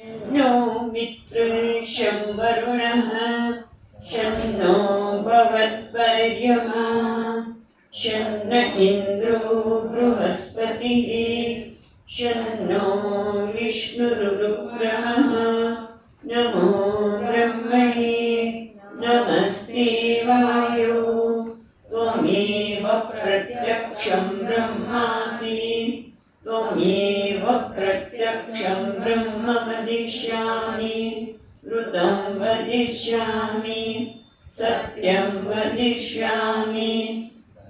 No मित्रशं वरुणः शन्नो भवत्पर्यमा शन्न इन्द्रो बृहस्पतिः शन्नो विष्णुरुक्रमः नमो ब्रह्मणे नमस्ते वायो त्वमेव प्रत्यक्षं ब्रह्मासि त्वमेव प्रत्यक्षं ब्रह्म वदिष्यामि ऋतं वदिष्यामि सत्यं वदिष्यामि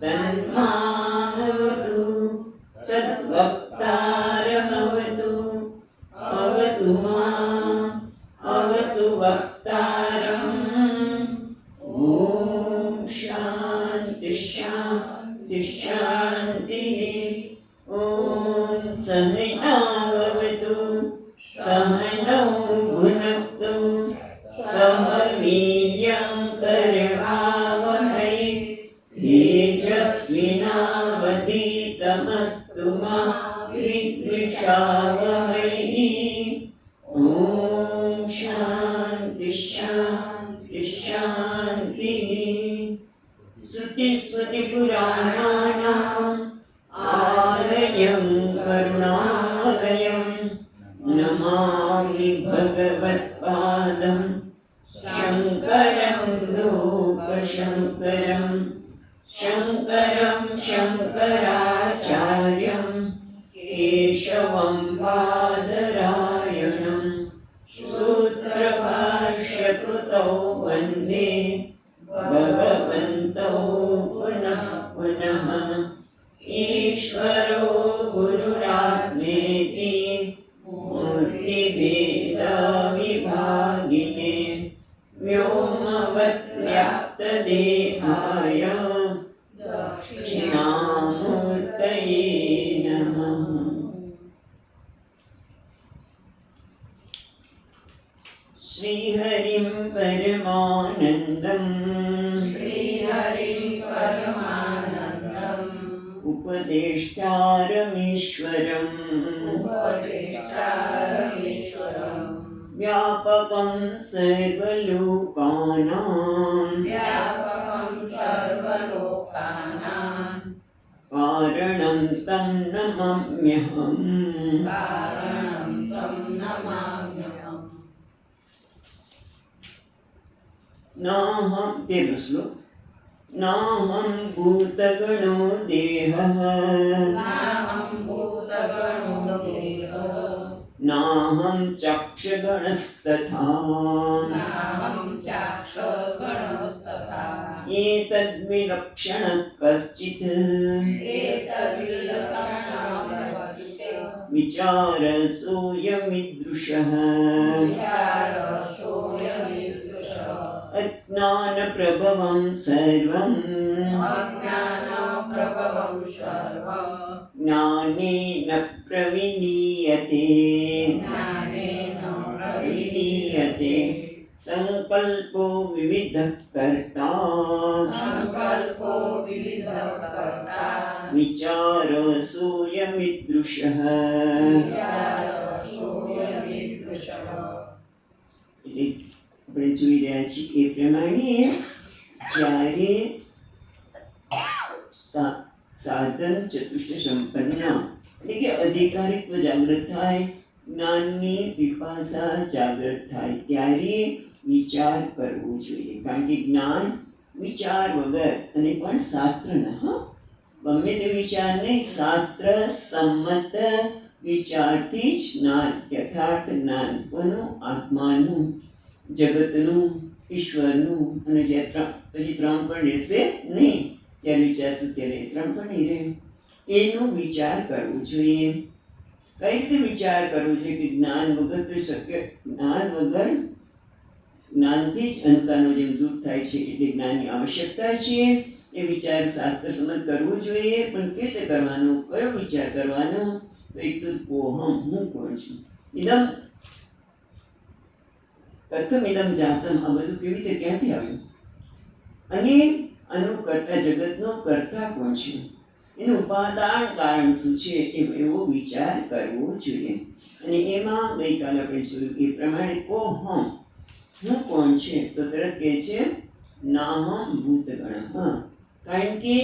तन्मामवतु तद्वक्तारमवतु अवतु माम् अवतु वक्तारम् ॐ शान्ति शान्ति शान्तिः ॐ सहनाववतु सहनौ भुनक्तु सह वीर्यं करवावहै तेजस्विनावधीतमस्तु मा विद्विषावहै ॐ शान्ति शान्ति शान्तिः श्रुतिस्मृतिपुराणानाम् आलयं करुणालयं नमामि भगवत्पादं शङ्करं लोकशङ्करं शङ्करं शङ्कराचार्यं केशवं बादरायणं सूत्रभाष्यकृतौ वन्दे भगवन्तौ पुनः पुनः ईश्वरो गुरुरात्मेति मूर्तिभेदविभागिने व्योमवद्व्याप्तदेहाय दक्षिणामूर्तये नमः। श्रीहरिं परमानन्दं उपदेष्टारमीश्वरम् व्यापकं सर्वलोकानां कारणं तं नमाम्यहम्। नाहं तेरह श्लोक नाहं भूतगणो देहः नाहं चक्षुगणस्तथा एतद्विलक्षणः कश्चित् विचारसोऽयमीदृशः अज्ञानप्रभवं सर्वं ज्ञानेन प्रविलीयते संकल्पो विविधः कर्ता विचारसोऽयमीदृशः। આપણે જોઈ રહ્યા છીએ એ પ્રમાણે જ્યારે સાધન ચતુષ્ટ સંપન્ન એટલે કે અધિકારીત્વ જાગૃત થાય, જ્ઞાનની વિપાસા જાગૃત થાય ત્યારે વિચાર કરવો જોઈએ. કારણ કે જ્ઞાન વિચાર વગર અને પણ શાસ્ત્રના ગમે તે વિચાર નહીં, શાસ્ત્ર સંમત વિચારથી જ જ્ઞાન, યથાર્થ જ્ઞાન કોનું? આત્માનું, જગતનું, ઈશ્વરનું. અને જ્યાં પછી ત્રણ પણ રહેશે નહીં, જ્યારે વિચારશું ત્યારે ત્રણ પણ નહીં રહે. એનો વિચાર કરવો જોઈએ. કઈ રીતે વિચાર કરવો જોઈએ કે જ્ઞાન વગર તો શક્ય, જ્ઞાન વગર, જ્ઞાનથી જ અંધકારનો જેમ દૂર થાય છે એટલે જ્ઞાનની આવશ્યકતા છે. એ વિચાર શાસ્ત્ર સંમત કરવું જોઈએ. પણ કેવી રીતે કરવાનો? કયો વિચાર કરવાનો? તો એક તો કોહમ, હું કોણ છું, ઇદમ કથમ ઇદમ જાતમ, આ બધું કેવી રીતે ક્યાંથી આવ્યું? અને આનું કરતા, જગતનો કરતા કોણ છે? એ એનું ઉપાદાન કારણ શું છે એવો વિચાર કરવો જોઈએ. અને એમાં ગઈકાલે આપણે જોયું એ પ્રમાણે કોહમ, હું કોણ છે? તો તરત કહે છે નાહમ ભૂતગણ. કારણ કે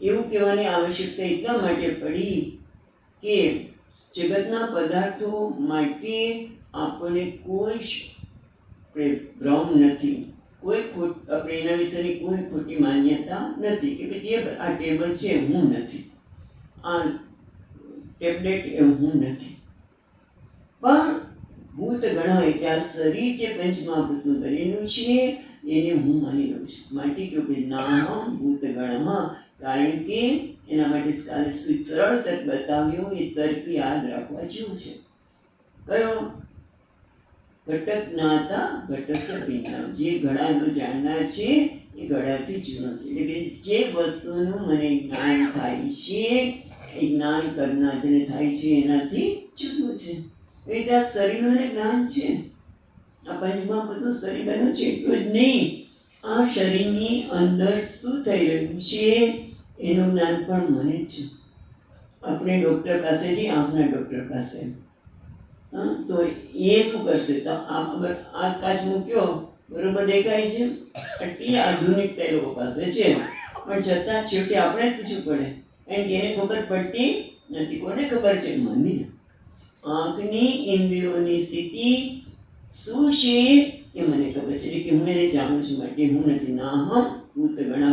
એવું કહેવાની આવશ્યકતા એટલા માટે પડી કે જગતના પદાર્થો માટે આપણને કોઈ ભ્રમ નથી, કોઈ આપણે એના વિશેની કોઈ ખોટી માન્યતા નથી કે ભાઈ આ ટેબલ છે હું નથી, આ ટેબ્લેટ એ હું નથી. પણ ભૂત ગણ એટલે આ શરીર જે પંચમહાભૂતનું બનેલું છે એને હું માની લઉં છું. માટે કહ્યું કે નામ ભૂત ગણ, કારણ કે એના માટે કાલે સરળ તર્ક બતાવ્યો. એ તર્ક યાદ રાખવા જેવું છે. કયો? ઘટક જ્ઞાતા ઘટસ્ય ભિન્ન. જે ઘડાનો જાણનાર છે એ ઘડાથી જૂનો છે. એટલે કે જે વસ્તુનું મને જ્ઞાન થાય છે એ જ્ઞાન કરનાર જેને થાય છે એનાથી જુદું છે. એટલે આ શરીરનું એને જ્ઞાન છે. આ પંચમાં બધું શરીર બન્યું છે એટલું જ નહીં, આ શરીરની અંદર શું થઈ રહ્યું છે એનું જ્ઞાન પણ મને જ છે. આપણે ડૉક્ટર પાસે જઈએ, આંખના ડૉક્ટર પાસે, તો એ શું કરશે? તો આ કાચ મૂક્યો, બરોબર દેખાય છે, એટલી આધુનિકતા એ લોકો પાસે છે, પણ છતાં છેવટે આપણે જ પૂછવું પડે. કારણ કે એને ખબર પડતી નથી. કોને ખબર છે? મને. આંખની ઇન્દ્રિયોની સ્થિતિ શું છે એ મને ખબર છે. એટલે કે હું એને જાણું છું. માટે હું નથી. નાહમ ભૂતગણ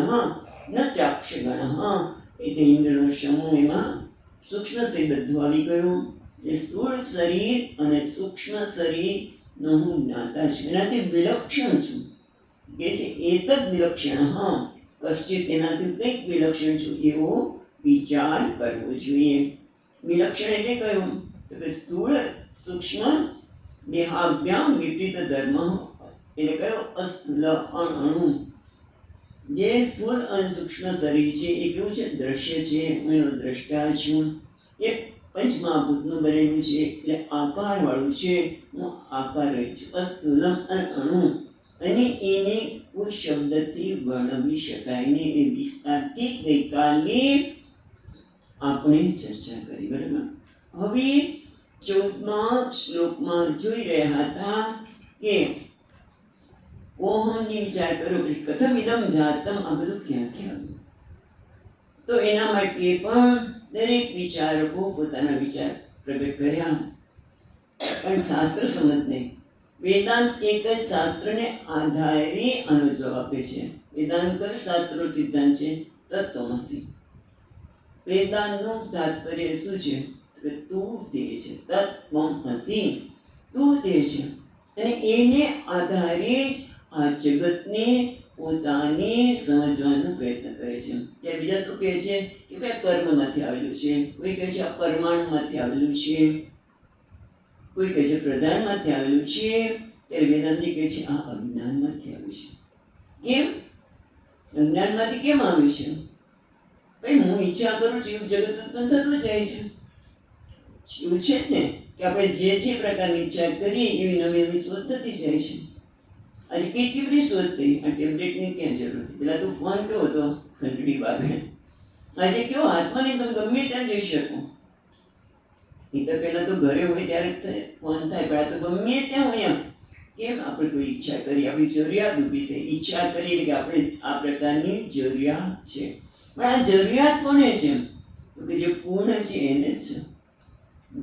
ન ચાક્ષ ગણ. એટલે ઇન્દ્રનો સમૂહ, એમાં સૂક્ષ્મ શરીર બધું આવી ગયું. એ સ્થૂળ શરીર અને સૂક્ષ્મ શરીરનો હું જ્ઞાતા છું, એનાથી વિલક્ષણ છું. કે છે એતદ વિલક્ષણ, કશ્ચિત એનાથી કંઈક વિલક્ષણ છું એવો વિચાર કરવો જોઈએ. વિલક્ષણ એટલે કયું? તો કે સ્થૂળ સૂક્ષ્મ દેહાભ્યામ વિપરીત ધર્મ. એટલે કયો? અસ્થૂલ અણુ. જે સ્થૂળ અને સૂક્ષ્મ શરીર છે એ કેવું છે? દ્રશ્ય છે. હું એનો દ્રષ્ટા છું. એ પંચમહાભૂતનું બનેલું છે એટલે આકારવાળું છે. હું આકાર રહી છું. અસ્થૂલમ અને અણુ. અને એને કોઈ શબ્દથી વર્ણવી શકાય નહીં. એ વિસ્તારથી ગઈકાલે આપણે ચર્ચા કરી. બરાબર. હવે 14મા શ્લોકમાં જોઈ રહ્યા હતા કે કોહમની વિચાર કરો, કથમ ઇદમ જાતમ, આ બધું ક્યાંથી આવ્યું? તો એના માટે પણ દરેક વિચારકો પોતાના વિચાર પ્રગટ કર્યા, પણ શાસ્ત્ર સંમત નહીં. વેદાંત એક જ શાસ્ત્રને આધારે આનો જવાબ આપે છે. વેદાંત કયું શાસ્ત્રનો સિદ્ધાંત છે? તત્વમસી. વેદાંતનું તાત્પર્ય શું છે? કે તું તે છે. તત્વમસી, તું તે છે. અને એને આધારે જ આ જગતને પોતાને સમજવાનો પ્રયત્ન કરે છે. ત્યારે બીજા શું કહે છે કે ભાઈ કર્મમાંથી આવેલું છે, કોઈ કહે છે આ પરમાણુમાંથી આવેલું છે, કોઈ કહે છે પ્રધાનમાંથી આવેલું છે. ત્યારે વેદાંતિ કહે છે આ અજ્ઞાનમાંથી આવ્યું છે. કેમ? અજ્ઞાનમાંથી કેમ આવ્યું છે? ભાઈ હું ઈચ્છા કરું છું એવું જગત ઉત્પન્ન થતું જાય છે. એવું છે જ ને કે આપણે જે પ્રકારની ઈચ્છા કરીએ એવી નવી નવી શોધ થતી જાય છે. આજે કેટલી બધી શોધ થઈ. આ ટેબ્લેટની ક્યાં જરૂર હતી? પેલા તો ફોન કેવો હતો? ઘંટડી વાગે. આજે કેવો હાથમાં લઈને તમે ગમે ત્યાં જઈ શકો. એ તો પહેલાં તો ઘરે હોય ત્યારે ફોન થાય, પણ આ તો ગમે ત્યાં હોય. એમ કેમ? આપણે કોઈ ઈચ્છા કરી, આપણી જરૂરિયાત ઊભી થઈ. ઈચ્છા કરી એટલે કે આપણે આ પ્રકારની જરૂરિયાત છે. પણ આ જરૂરિયાત કોને છે? તો કે જે પૂર્ણ છે એને જ છે.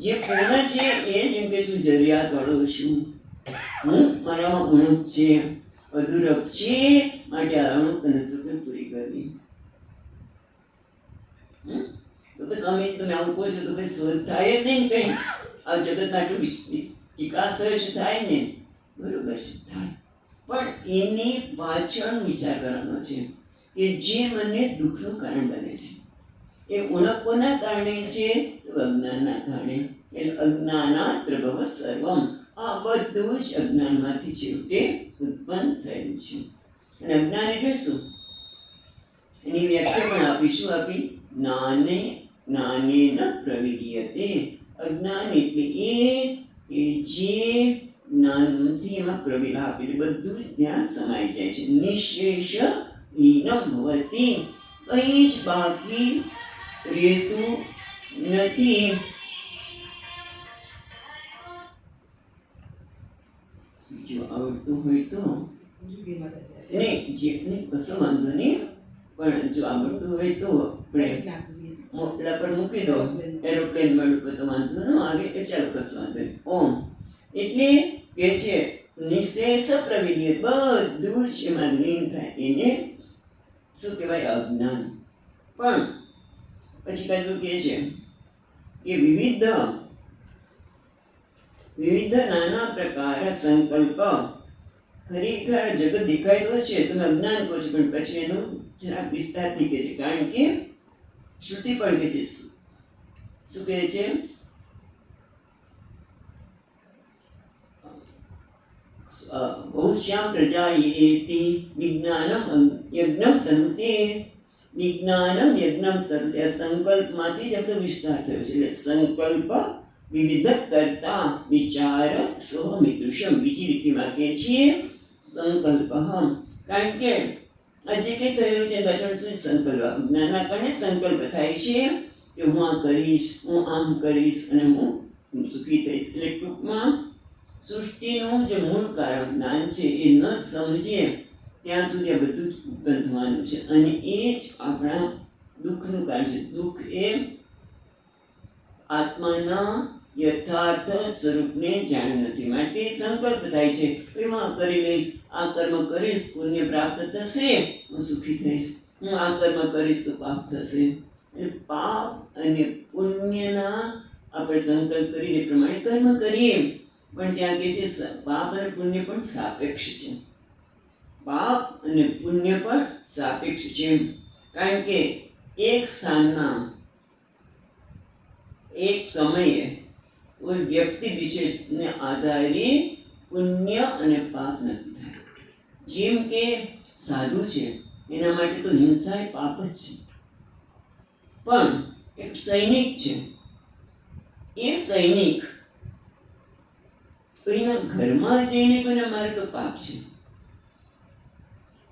જે પૂર્ણ છે એ જ એમ કે શું જરૂરિયાત વાળો છું. હું મારામાં ઉણપ છે, અધૂરપ છે, માટે આ અણુપ અને પૂરી કરવી. તો કે સ્વામી તમે આવું કહો છો તો કઈ શોધ થાય જ નહીં. કઈ આ જગતમાં આટલું વિકાસ થયો છે, થાય ને? બરોબર છે, થાય. પણ એની પાછળ વિચાર કરવાનો છે કે જે મને દુઃખનું કારણ બને છે એ ઉણપ કોના કારણે છે? તો અજ્ઞાનના કારણે. એટલે અજ્ઞાનાત પ્રભવ સર્વમ. આ બધું જ અજ્ઞાનમાંથી છેવટે ઉત્પન્ન થયેલું છે. અને અજ્ઞાન એટલે શું? એની વ્યાખ્યા પણ આપીશું. આપી જ્ઞાને ન પ્રવિધીયતે. અજ્ઞાન એટલે એ કે જે જ્ઞાનથી એમાં પ્રવિલાપ એટલે બધું જ ત્યાં સમાઈ જાય છે. નિશેષ લીનમ ભવતી. કંઈ જ બાકી રહેતું નથી. જો આવડતું હોય તો નહીં, જેટને કશો વાંધો નહીં, પણ જો આવડતું હોય તો આપણે મોકલા પર મૂકી દો, એરોપ્લેન મોડ પર તો વાંધો ન આવે. એ ચાલો કશો વાંધો નહીં. ઓમ એટલે કે છે નિશેષ પ્રવિધિ, બધું જ એમાં લીન થાય, એને શું કહેવાય? અજ્ઞાન. પણ પછી કાજુ કહે છે કે વિવિધ નાના પ્રકાર સંકલ્પ, ખરેખર જગત દેખાય તો છે, તમે અજ્ઞાન કહો છો, પણ પછી એનું જરાક વિસ્તારથી કહે છે, કારણ કે શ્રુતિ પણ કહે છે. શું કહે છે? બહુશ્યામ પ્રજાયેતિ વિજ્ઞાનમ યજ્ઞમ તનુતે, વિજ્ઞાનમ યજ્ઞમ તનુતે. આ સંકલ્પમાંથી જ આપણો વિસ્તાર થયો છે. એટલે સંકલ્પ વિવિધ કરતા વિચાર સોહમિદૃશમ. બીજી રીતમાં કહે છીએ સંકલ્પ. કારણ કે આ જે કંઈ થયેલું છે પાછળ શું સંકલ્પ? જ્ઞાનના કારણે સંકલ્પ થાય છે કે હું આ કરીશ, હું આમ કરીશ અને હું સુખી થઈશ. એટલે ટૂંકમાં સૃષ્ટિનું જે મૂળ કારણ જ્ઞાન છે એ ન સમજીએ ત્યાં સુધી આ બધું જ ઉત્પન્ન થવાનું છે, અને એ જ આપણા દુઃખનું કારણ છે. દુઃખ એ આત્માના યથાર્થ સ્વરૂપને જાણ નથી, માટે સંકલ્પ થાય છે કે હું આ કરી લઈશ, આ કર્મ કરીશ, પુણ્ય પ્રાપ્ત થશે, હું સુખી થઈશ. હું આ કર્મ કરીશ તો પાપ થશે. એટલે પાપ અને પુણ્યના આપણે સંકલ્પ કરીને પ્રમાણે કર્મ કરીએ, પણ ત્યાં કે છે પાપ અને પુણ્ય પણ સાપેક્ષ છે. પાપ અને પુણ્ય પણ સાપેક્ષ છે, કારણ કે એક સ્થાનમાં એક સમયે કોઈ વ્યક્તિ વિશેષને આધારે પુણ્ય અને પાપ નક્કી થાય. જેમ કે સાધુ છે, એના માટે તો હિંસા એ પાપ જ છે. પણ એક સૈનિક છે, એ સૈનિક કોઈના ઘરમાં જઈને કોઈને મારે તો પાપ છે.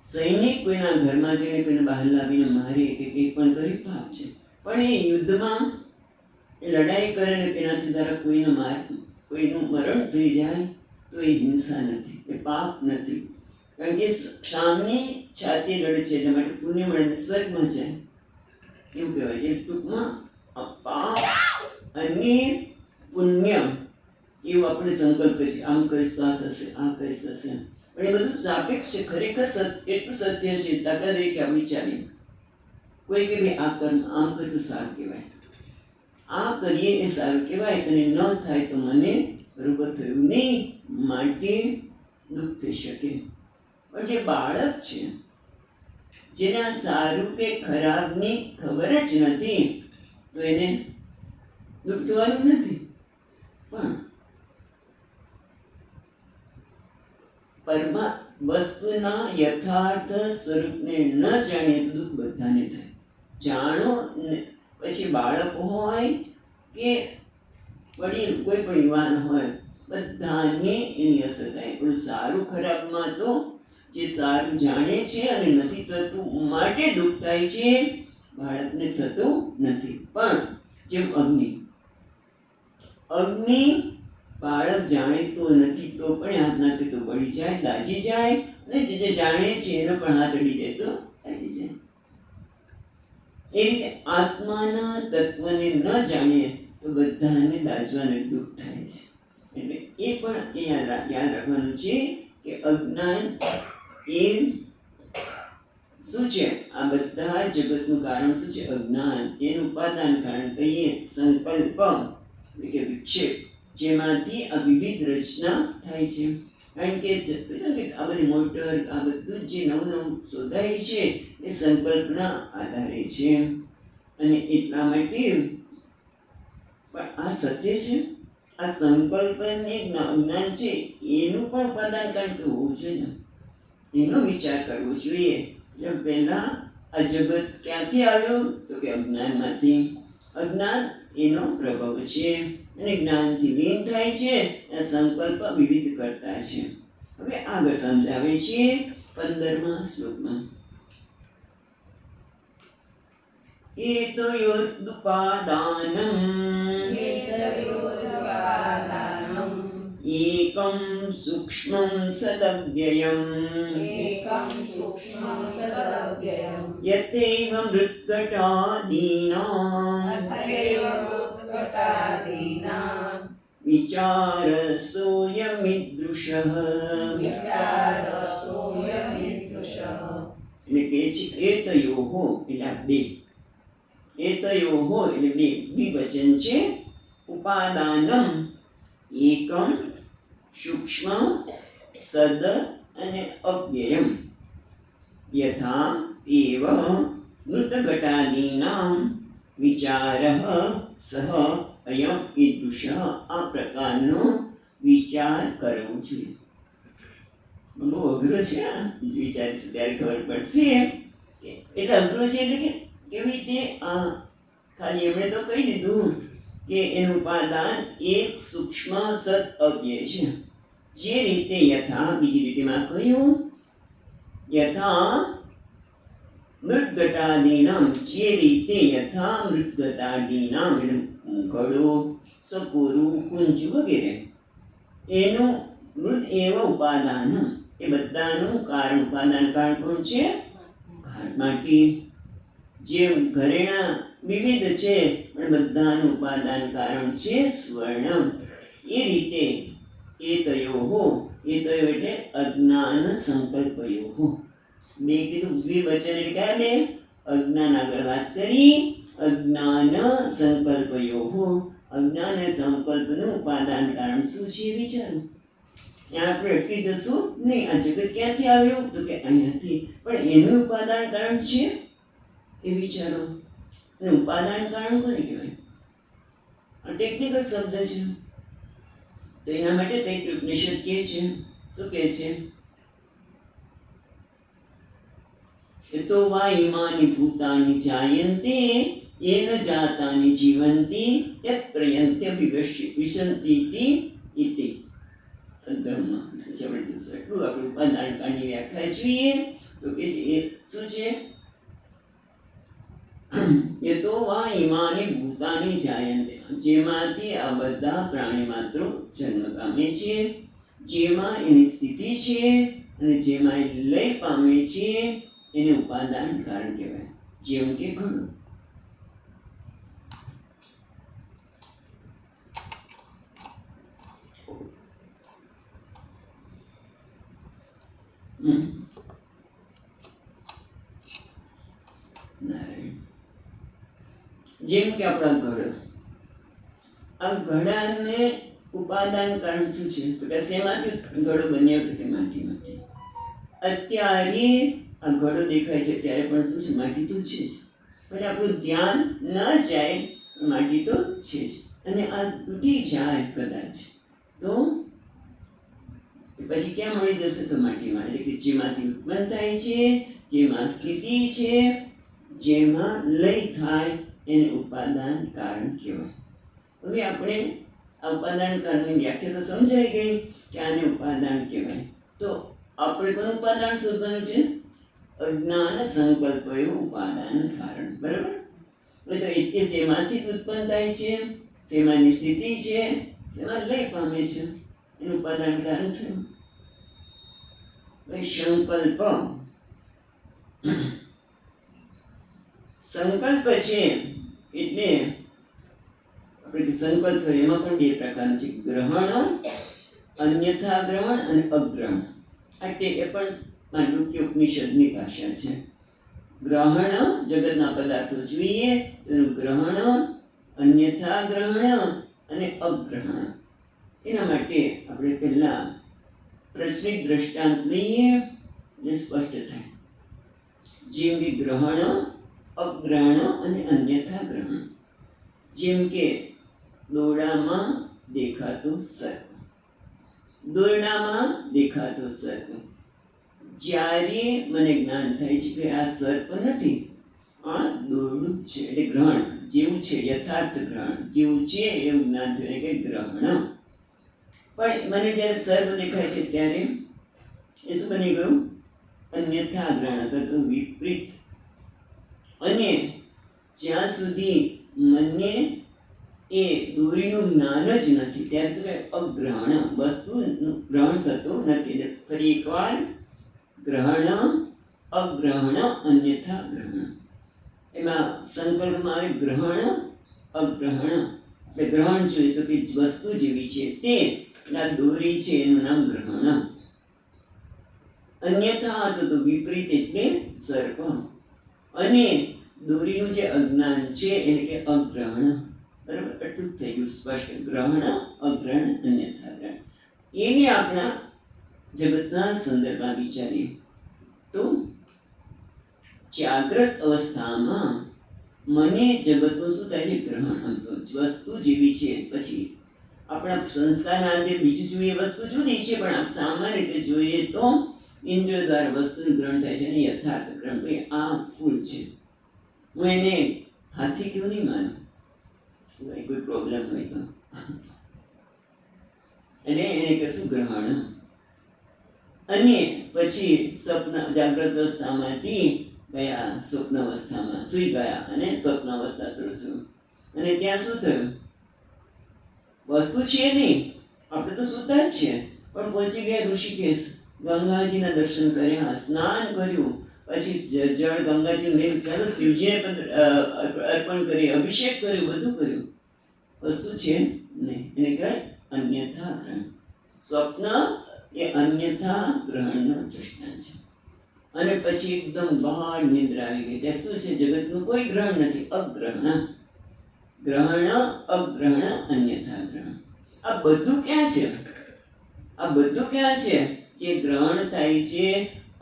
સૈનિક કોઈના ઘરમાં જઈને કોઈને બહાર લાવીને મારે કે કંઈ પણ કરી પાપ છે. પણ એ યુદ્ધમાં એ લડાઈ કરે ને તેનાથી દ્વારા કોઈનું મરણ થઈ જાય તો એ હિંસા નથી, એ પાપ નથી. કારણ કે સામની છાતી લડે છે એટલા માટે પુણ્ય મળે, સ્વર્ગમાં જાય એવું કહેવાય છે. ટૂંકમાં પાપ અને પુણ્ય એવું આપણે સંકલ્પ કરીએ, આમ કરીશ તો આ થશે, આ કરીશ થશે, પણ એ બધું સાપેક્ષ છે. ખરેખર એટલું સત્ય છે. દાખલા તરીકે આપણે વિચારીએ, કોઈ કે ભાઈ આ કર્મ આમ કરતું સારું કહેવાય, આ કરીએ એ સારું કહેવાય, અને ન થાય તો મને બરોબર થયું નહીં, માટે દુઃખ થઈ શકે. પણ જે બાળક છે, જેના સારું કે ખરાબની ખબર જ નથી, તો એને દુઃખ થવાનું નથી. પણ વસ્તુના યથાર્થ સ્વરૂપને ન જાણીએ તો દુઃખ બધાને થાય. જાણો ને પછી બાળક હોય કે વડીલ, કોઈ પણ યુવાન હોય, બધાને એની અસર થાય. પણ સારું ખરાબમાં તો જે સારું જાણે છે અને નથી થતું માટે દુઃખ થાય છે, બાળકને થતું નથી. પણ જેમ અગ્નિ બાળક જાણે તો નથી તો પણ હાથ નાખે તો બળી જાય, દાજી જાય, અને જે જાણે છે એનો પણ હાથ અડી જાય તો દાજી જાય. એ રીતે આત્માના તત્વને ન જાણીએ તો બધાને દાજવાને દુઃખ થાય છે. એટલે એ પણ અહીંયા યાદ રાખવાનું છે કે અજ્ઞાન એ શું છે? આ બધા જગતનું કારણ શું છે? અજ્ઞાન. એનું ઉપાદાન કારણ કહીએ સંકલ્પ કે વિક્ષેપ, જેમાંથી આ વિવિધ રચના થાય છે. કારણ કે આ બધી મોટર, આ બધું જ જે નવું શોધાય છે એ સંકલ્પના આધારે છે. અને એટલા માટે પણ આ સત્ય છે, આ સંકલ્પને જ્ઞાન છે, એનું પણ ઉપાદાન કારણ કે હોવું જોઈએ, એનો વિચાર કરવો જોઈએ. એટલે પહેલા આ જગત ક્યાંથી આવ્યો? તો કે અજ્ઞાનમાંથી. અજ્ઞાન એનો પ્રભાવ છે, અને જ્ઞાનથી લીન થાય છે, આ સંકલ્પ વિવિધ કરતા છે. હવે આગળ સમજાવે છે 15મા શ્લોકમાં. एतयोरुपादानम् एकं सूक्ष्मं सदव्ययम् यथैव मृत्कटादीनां विचारसोऽयमीदृशः એટલે કે છે એતયોહો એટલે આ બે એતયોહો એટલે બે દ્વિવચન છે ઉપાદાનમ એકમ સૂક્ષ્મ સદ અને અવ્યયમ યથા એવ મૃતઘટાદીનાં વિચારઃ સહ અયમ ઈદૃશ આ પ્રકારનો વિચાર કરવો જોઈએ. બહુ અઘરો છે આ વિચારીશું ત્યારે ખબર પડશે. એટલે અઘરો છે એટલે કે કેવી રીતે આ ખાલી એમણે તો કહી દીધું કે એનું ઉપાદાન એક સૂક્ષ્મ સદ અવ્યય છે. જે રીતે યથા બીજી રીતેમાં કહ્યું યથા મૃતઘટાદીનામ જે રીતે યથા મૃતઘટાદીનામ એટલે ઘડો સકોરું કુંજુ વગેરે એનું મૃત એવ ઉપાદાન એ બધાનું કારણ ઉપાદાન કારણ કોણ છે? માટી. જેમ ઘરેણા વિવિધ છે પણ બધાનું ઉપાદાન કારણ છે સ્વર્ણ. એ રીતે એતયોહો એતયો એટલે અજ્ઞાન સંકલ્પયોહો બે કીધું દ્વિવચન એટલે કયા બે? અજ્ઞાન આગળ વાત કરી અજ્ઞાન સંકલ્પયોહો અજ્ઞાન અને સંકલ્પનું ઉપાદાન કારણ શું છે વિચારો. ત્યાં આપણે અટકી જશું નહીં. આ જગત ક્યાંથી આવ્યું તો કે અહીંયાથી, પણ એનું ઉપાદાન કારણ છે એ વિચારો. અને ઉપાદાન કારણ કોને કહેવાય? આ ટેકનિકલ શબ્દ છે. તો એના માટે તૈત્રીય ઉપનિષદ કહે છે. શું કહે છે? યતો વા ઇમાની ભૂતાની જાયન્તે येन जातानि जीवन्ति यत् प्रयन्त्य विशन्ति इति ધર્મ. જબરજસ્ત. એટલું આપણે ઉપાદાન કાળની વ્યાખ્યા જોઈએ તો કે એ શું છે? યતો વા ઇમાની ભૂતાની જાયન્તે જેમાંથી આ બધા પ્રાણી માત્રો જન્મ પામે છે, જેમાં એની સ્થિતિ છે અને જેમાં એ લય પામે છે એને ઉપાદાન કારણ કહેવાય. જેમ કે ઘડું. જેમ કે આપણા ઘડો, આ ઘડાને ઉપાદાન કારણ શું છે તો કે શેમાંથી ઘડો બન્યો તો કે માટીમાંથી. અત્યારે આ ઘડો દેખાય છે ત્યારે પણ શું છે? માટી તો છે જ. પણ આપણું ધ્યાન ન જાય, માટી તો છે જ. અને આ તૂટી જાય કદાચ તો પછી ક્યાં મળી જશે? તો માટીમાં. એટલે કે જેમાંથી ઉત્પન્ન થાય છે, જેમાં સ્થિતિ છે, જેમાં લય થાય એને ઉપાદાન કારણ કહેવાય. હવે આપણે આ ઉપાદાન કારણની વ્યાખ્યા તો સમજાઈ ગઈ કે આને ઉપાદાન કહેવાય. તો આપણે કોનું ઉપાદાન શોધવાનું છે? અજ્ઞાન સંકલ્પ એવું ઉપાદાન કારણ. બરાબર? એટલે એ શેમાંથી ઉત્પન્ન થાય છે, શેમાંની સ્થિતિ છે, શેમાં લય પામે છે, એનું ઉપાદાન કારણ થયું. સંકલ્પ સંકલ્પ છે એટલે આપણે સંકલ્પ એમાં પણ બે પ્રકારનો છે. ગ્રહણ, અન્યથા ગ્રહણ અને અગ્રહણ. આ એ પણ માંડુક્ય ઉપનિષદની ભાષા છે. ગ્રહણ જગતના પદાર્થો જોઈએ તેનું ગ્રહણ, અન્યથા ગ્રહણ અને અગ્રહણ. એના માટે આપણે પહેલા પ્રચલિત દ્રષ્ટાંત લઈએ એટલે સ્પષ્ટ થાય. જેમ કે ગ્રહણ, અગ્રહણ અને અન્યથા ગ્રહણ. જેમ કે દોરડામાં દેખાતો સર્પ. દોરડામાં દેખાતો સર્પ જ્યારે મને જ્ઞાન થાય છે કે આ સર્પ નથી, આ દોરડું છે, એટલે ગ્રહણ જેવું છે, યથાર્થ ગ્રહણ જેવું છે એવું જ્ઞાન થયું કે ગ્રહણ. પણ મને જ્યારે સર્પ દેખાય છે ત્યારે એ શું બની ગયું? અન્યથા ગ્રહણ, તો વિપરીત. અને જ્યાં સુધી મનને એ દોરીનું જ્ઞાન જ નથી ત્યારે સુધી અગ્રહણ વસ્તુનું ગ્રહણ થતું નથી. ફરી એકવાર ગ્રહણ અગ્રહણ અન્યથા ગ્રહણ. એમાં સંકલ્પમાં આવે ગ્રહણ અગ્રહણ. એટલે ગ્રહણ જોઈએ તો કે વસ્તુ જેવી છે તે દોરી છે એનું નામ ગ્રહણ. અન્યથા તો વિપરીત એટલે સર્પ. અને દોરીનું જે અજ્ઞાન છે એને કે અગ્રહણ. બરાબર, એટલું જ થઈ ગયું સ્પષ્ટ. ગ્રહણ અગ્રહણ અન્યથા ગ્રહણ. એને આપણા જગતના સંદર્ભમાં વિચારીએ તો જાગ્રત અવસ્થામાં મને જગતનું શું થાય છે? ગ્રહણ. આમ તો વસ્તુ જેવી છે. પછી આપણા સંસ્કારના અંતે બીજું જોઈએ વસ્તુ જુદી છે, પણ આમ સામાન્ય રીતે જોઈએ તો ઇન્દ્રિયો દ્વારા વસ્તુનું ગ્રહણ થાય છે અને યથાર્થ ગ્રહણ. ભાઈ આ ફૂલ છે, હું એને હાથી કેવું નહીં માનું, કોઈ પ્રોબ્લેમ હોય તો, અને એને કશું ગ્રહણ. અને પછી સ્વપ્ન જાગ્રત અવસ્થામાંથી ગયા સ્વપ્ન અવસ્થામાં સૂઈ ગયા અને સ્વપ્ન અવસ્થા શરૂ થયું. અને ત્યાં શું થયું? વસ્તુ છે નહીં, આપણે તો સૂતા જ છીએ, પણ પહોંચી ગયા ઋષિકેશ. ગંગાજીના દર્શન કર્યા, સ્નાન કર્યું, પછી જળ ગંગાજી લઈને ચાલો શિવજીને પણ અર્પણ કરી, અભિષેક કર્યું, બધું કર્યું. વસ્તુ છે નહીં, એને કહેવાય અન્યથા ગ્રહણ. સ્વપ્ન એ અન્યથા ગ્રહણનો દ્રષ્ટાંત છે. અને પછી એકદમ ગાઢ નિંદ્રા આવી ગઈ. ત્યાં શું છે? જગતનું કોઈ ગ્રહણ નથી, અગ્રહણ. ગ્રહણ અગ્રહણ અન્યથા ગ્રહણ. આ બધું ક્યાં છે? આ બધું ક્યાં છે? જે ગ્રહણ થાય છે,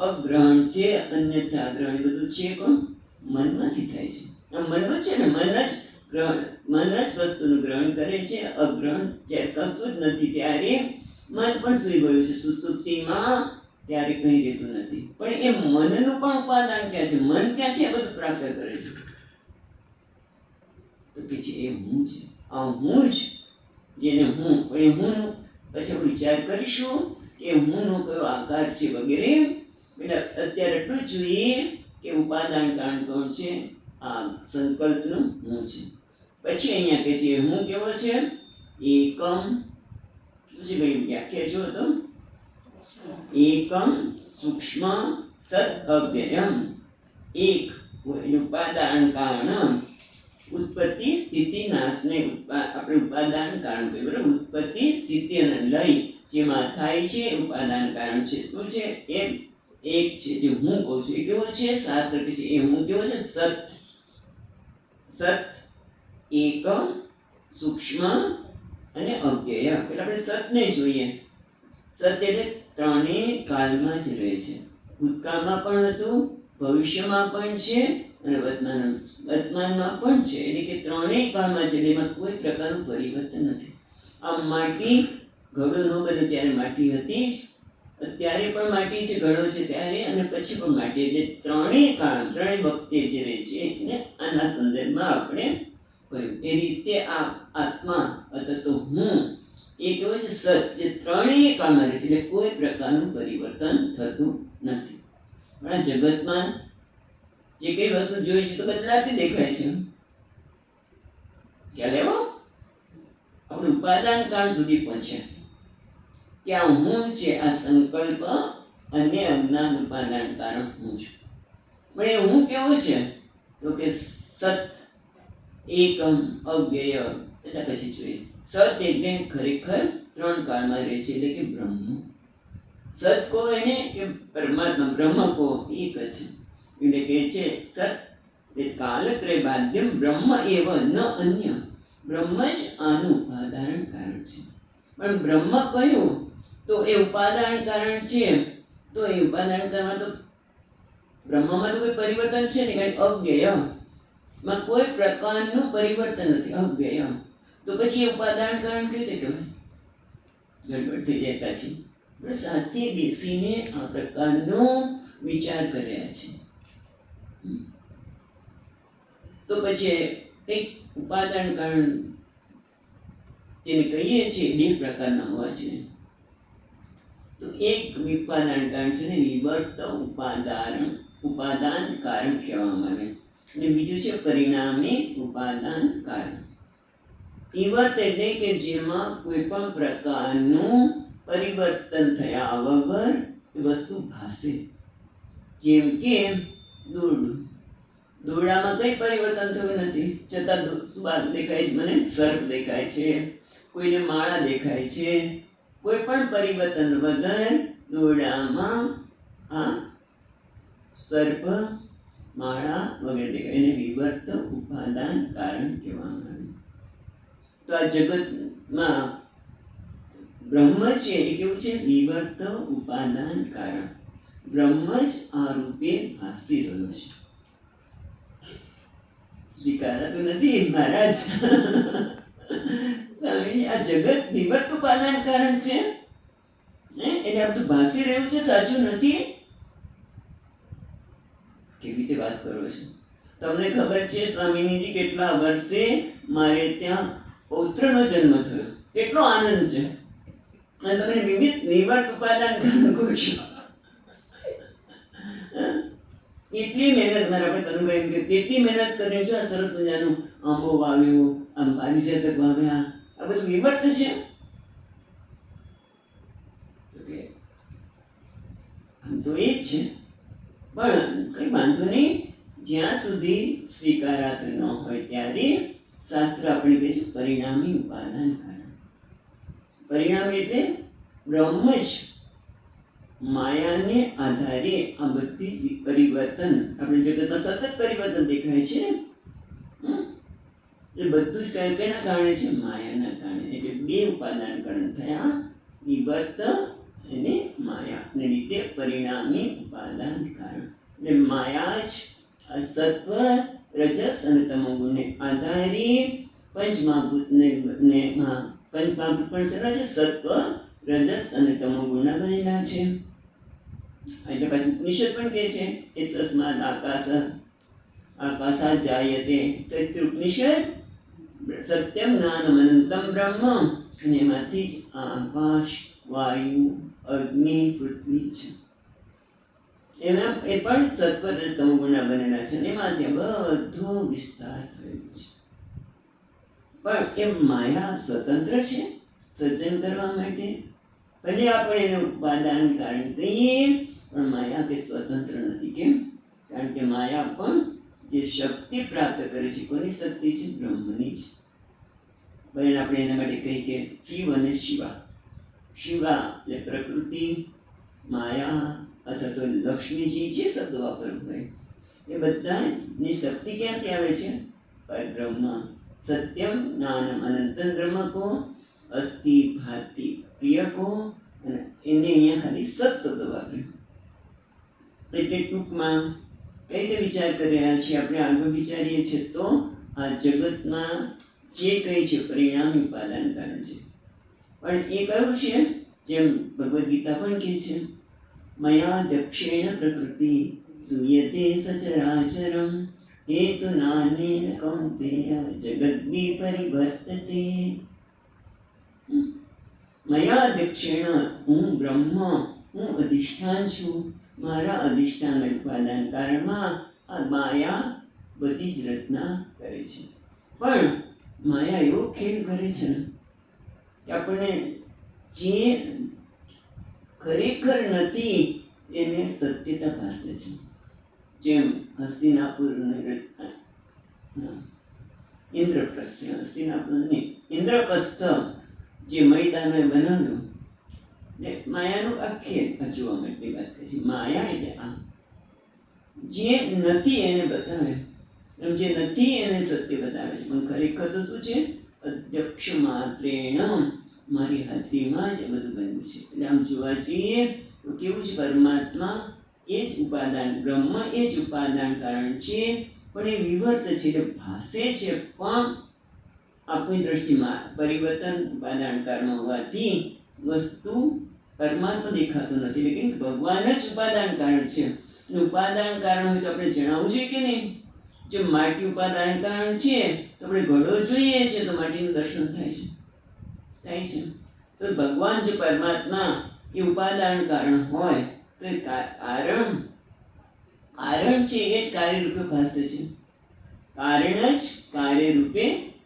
અગ્રહણ છે, અન્યથા ગ્રહણ, બધું છે કોણ? મનમાંથી થાય છે. આ મનનું છે ને, મન જ ગ્રહણ, મન જ વસ્તુનું ગ્રહણ કરે છે. અગ્રહણ જ્યારે કશું જ નથી ત્યારે મન પણ સૂઈ ગયું છે સુષુપ્તિમાં, ત્યારે કંઈ રહેતું નથી. પણ એ મનનું પણ ઉપાદાન ક્યાં છે? મન ક્યાંથી આ બધું પ્રાપ્ત કરે છે? તો પછી એ હું છે. આ હું જ જેને હું, એ હું પછી આપણે વિચાર કરીશું કે હુંનો કયો આકાર છે વગેરે. એટલે અત્યારે એટલું જ જોઈએ કે ઉપાદાન કારણ કોણ છે? આ સંકલ્પનું હું છે. પછી અહીંયા કે છે હું કેવો છે? એકમ. શું છે ભાઈ વ્યાખ્યા જો તો? એકમ સૂક્ષ્મ સદ અવ્યયમ. એક ઉપાદાન કારણ, ઉત્પત્તિ સ્થિતિ નાશને આપણે ઉપાદાન કારણ કહીએ, બરાબર? ઉત્પત્તિ સ્થિતિ અને લય જેમાં થાય છે ઉપાદાન કારણ છે. શું છે? એમ એક છે જે હું કહું છું. એ કેવો છે? શાસ્ત્ર કે છે એ હું કેવો છે? સત. સત એકમ સૂક્ષ્મ અને અવ્યય. એટલે આપણે સતને જોઈએ. સત એટલે ત્રણેય કાળમાં જ રહે છે. ભૂતકાળમાં પણ હતું, ભવિષ્યમાં પણ છે અને વર્તમાનમાં પણ છે. એટલે કે ત્રણેય કાળમાં છે. એમાં કોઈ પ્રકારનું પરિવર્તન નથી. આ માટી ઘડો ન બને ત્યારે માટી હતી જ, અત્યારે પણ માટી છે, ઘડો છે ત્યારે, અને પછી પણ માટી. એટલે ત્રણેય કાળ, ત્રણેય વખતે જે રહે છે એને આના સંદર્ભમાં આપણે કહ્યું. એ રીતે આ આત્મા અથવા તો હું એ કેવો છે? સત, જે ત્રણેય કાળમાં રહે છે. એટલે કોઈ પ્રકારનું પરિવર્તન થતું નથી. પણ જગતમાં જે કઈ વસ્તુ જોઈએ છે તો બદલાતી દેખાય છે. ખ્યાલ એવો આપણે ઉપાદાન કાળ સુધી પહોંચ્યા કે આ હું છે, આ સંકલ્પ અને અજ્ઞાન ઉપાદાન કારણ હું છું. પણ એ હું કેવો છે? તો કે સત એકમ અવ્યય. એટલે પછી જોઈએ સત એટલે ખરેખર ત્રણ કાળમાં રહે છે. એટલે કે બ્રહ્મ. સત કહો એને કે પરમાત્મા, બ્રહ્મ કહો એક જ છે. એટલે કે છે સત એટલે કાલત્રય બાધ્યમ બ્રહ્મ એવ ન અન્ય. બ્રહ્મ જ આનું ઉપાદાન કારણ છે. પણ બ્રહ્મ કયું? તો એ ઉપાદાન કારણ છે. તો એ ઉપાદાન કારણમાં તો બ્રહ્મમાં તો કોઈ પરિવર્તન છે ને, કારણ અવ્યય માં કોઈ પ્રકારનું પરિવર્તન નથી, અવ્યય. તો પછી એ ઉપાદાન કારણ કેવી રીતે કહેવાય? ગડબડ થઈ જાય. પછી આપણે સાથે બેસીને આ પ્રકારનો વિચાર કર્યા છે. તો પછી કંઈક ઉપાદાન કારણ જેને કહીએ છીએ બે પ્રકારના હોવા જોઈએ. તો એક ઉપાદાન કારણ છે ને વિવર્ત ઉપાદાન કારણ કહેવામાં આવે. અને બીજું છે પરિણામી ઉપાદાન કારણ. વિવર્ત એટલે કે જેમાં કોઈ પણ પ્રકારનું પરિવર્તન થયા વગર વસ્તુ ભાસે. જેમ કે દોરડું, દોરડામાં કંઈ પરિવર્તન થયું નથી, છતાં શું દેખાય છે? મને સર્પ દેખાય છે, કોઈને માળા દેખાય છે. કોઈ પણ પરિવર્તન વગર દોરડામાં આ સર્પ, માળા વગેરે દેખાય. એને વિવર્ત ઉપાદાન કારણ કહેવામાં આવે. તો આ જગતમાં બ્રહ્મ છે એ કેવું છે? વિવર્ત ઉપાદાન કારણ. બ્રહ્મ જ આ રૂપે ભાસી રહ્યો છે. સ્વીકારાતું નથી મહારાજ. આ જગત વિવર્ત ઉપાદાન કારણ છે, એટલે આ બધું ભાસી રહ્યું છે, સાચું નથી. કેવી રીતે વાત કરો છો? તમને ખબર છે સ્વામિનીજી કેટલા વર્ષે મારે ત્યાં પૌત્રનો જન્મ થયો, કેટલો આનંદ છે, અને તમે વિવર્ત ઉપાદાન કારણ કહો છો. એટલી મહેનત મારે આપણે કનુભાઈ એમ કે કેટલી મહેનત કરીને જો આ સરસ મજાનું આંબો વાવ્યો, આમ પારિજાતક વાવ્યા, આ બધું વિવર્ત છે. આમ તો એ જ છે, પણ કંઈ વાંધો નહીં. જ્યાં સુધી સ્વીકારાતું ન હોય ત્યારે શાસ્ત્ર આપણે કહે છે પરિણામી ઉપાદાન કારણ. પરિણામ એટલે બ્રહ્મ જ માયાને આધારે આ બધી પરિવર્તન, આપણે જગતમાં સતત પરિવર્તન દેખાય છે ને, એ બધું જ કેના કારણે છે? માયાના કારણે. એટલે બે ઉપાદાન કારણ થયા, વિવર્ત અને માયા, ને રીતે પરિણામી ઉપાદાન કારણ. એટલે માયા જ સત્વ, રજસ અને તમોગુણને આધારે પંચમહાભૂતને પંચમહાભૂત પણ છે સત્વ, રજસ અને તમોગુણના બનેલા છે. એટલે પાછું ઉપનિષદ પણ કહે છે એ તસ્માદ આકાશા જાયતે. તો ઉપનિષદ સત્યમ જ્ઞાનમ અનંતમ બ્રહ્મ, અને એમાંથી જ આકાશ, વાયુ, અગ્નિ, પૃથ્વી છે. એમાં એ પણ સત્વ, રજસ, તમોગુણના બનેલા છે, એમાંથી બધો વિસ્તાર થયેલો છે. પણ એ માયા સ્વતંત્ર છે સર્જન કરવા માટે. ભલે આપણે એને ઉપાદાન કારણ કહીએ, પણ માયા કે સ્વતંત્ર નથી. કેમ? કારણ કે માયા પણ જે શક્તિ પ્રાપ્ત કરે છે, કોની શક્તિ છે? બ્રહ્મની જ. ભલે આપણે એના માટે કહીએ કે શિવ અને શિવા. શિવા એટલે પ્રકૃતિ, માયા અથવા તો લક્ષ્મીજી જે શબ્દ વાપરવું હોય, એ બધાની શક્તિ ક્યાંથી આવે છે? પરબ્રહ્મ. સત્યમ જ્ઞાનમ અનંતમ બ્રહ્મ કો અસ્થિ ભાતિ પ્રિય કો, અને એને અહીંયા ખાલી સત શબ્દ વાપર્યો. એટલે ટૂંકમાં કઈ રીતે વિચાર કરી રહ્યા છીએ આપણે? આગળ વિચારીએ છીએ તો આ જગતમાં જે કંઈ છે પરિણામી ઉપાદાન કારણ છે. પણ એ કયું છે? જેમ ભગવદ્ ગીતા પણ કહે છે, મયા દક્ષેણ પ્રકૃતિ સૂયતે સચરાચરમ હેતુ નાનેન કૌંતેય જગદ્વિ પરિવર્તતે. મયા દક્ષેણ, હું બ્રહ્મ, હું અધિષ્ઠાન છું. મારા અધિષ્ઠાન ઉપાદાન કારણમાં આ માયા બધી જ રચના કરે છે. પણ માયા એવો ખેલ કરે છે ને કે આપણને જે ખરેખર નથી એને સત્યતા ભાસે છે. જેમ હસ્તિનાપુરને ઇન્દ્રપ્રસ્થ, હસ્તિનાપુરની ઇન્દ્રપ્રસ્થ જે મેદાને બનાવ્યું, ને માયાનું આખે જોવા માટેની વાત કરી છે. માયા એટલે આ જે નથી એને બતાવે, એમ જે નથી એને સત્ય બતાવે છે. પણ ખરેખર તો શું છે? અધ્યક્ષ માત્રેણ, મારી હાજરીમાં જ બધું બન્યું છે. એટલે આમ જોવા જઈએ તો કેવું છે? પરમાત્મા એ જ ઉપાદાન, બ્રહ્મ એ જ ઉપાદાન કારણ છે, પણ એ વિવર્ત છે, એટલે ભાસે છે. પણ આપણી દ્રષ્ટિમાં પરિવર્તન ઉપાદાન કારણ હોવાથી વસ્તુ પરમાત્મા દેખાતું નથી. લેકિન ભગવાન જ ઉપાદાન કારણ છે. અને ઉપાદાન કારણ હોય તો આપણે જણાવવું જોઈએ કે નહીં? જો માટી ઉપાદાન કારણ છે તો આપણે ઘડો જોઈએ છે તો માટીનું દર્શન થાય છે. તો ભગવાન જો પરમાત્મા એ ઉપાદાન કારણ હોય તો એ કારણ છે, એ જ કાર્યરૂપે ભાસે છે. કારણ જ કાર્યરૂપે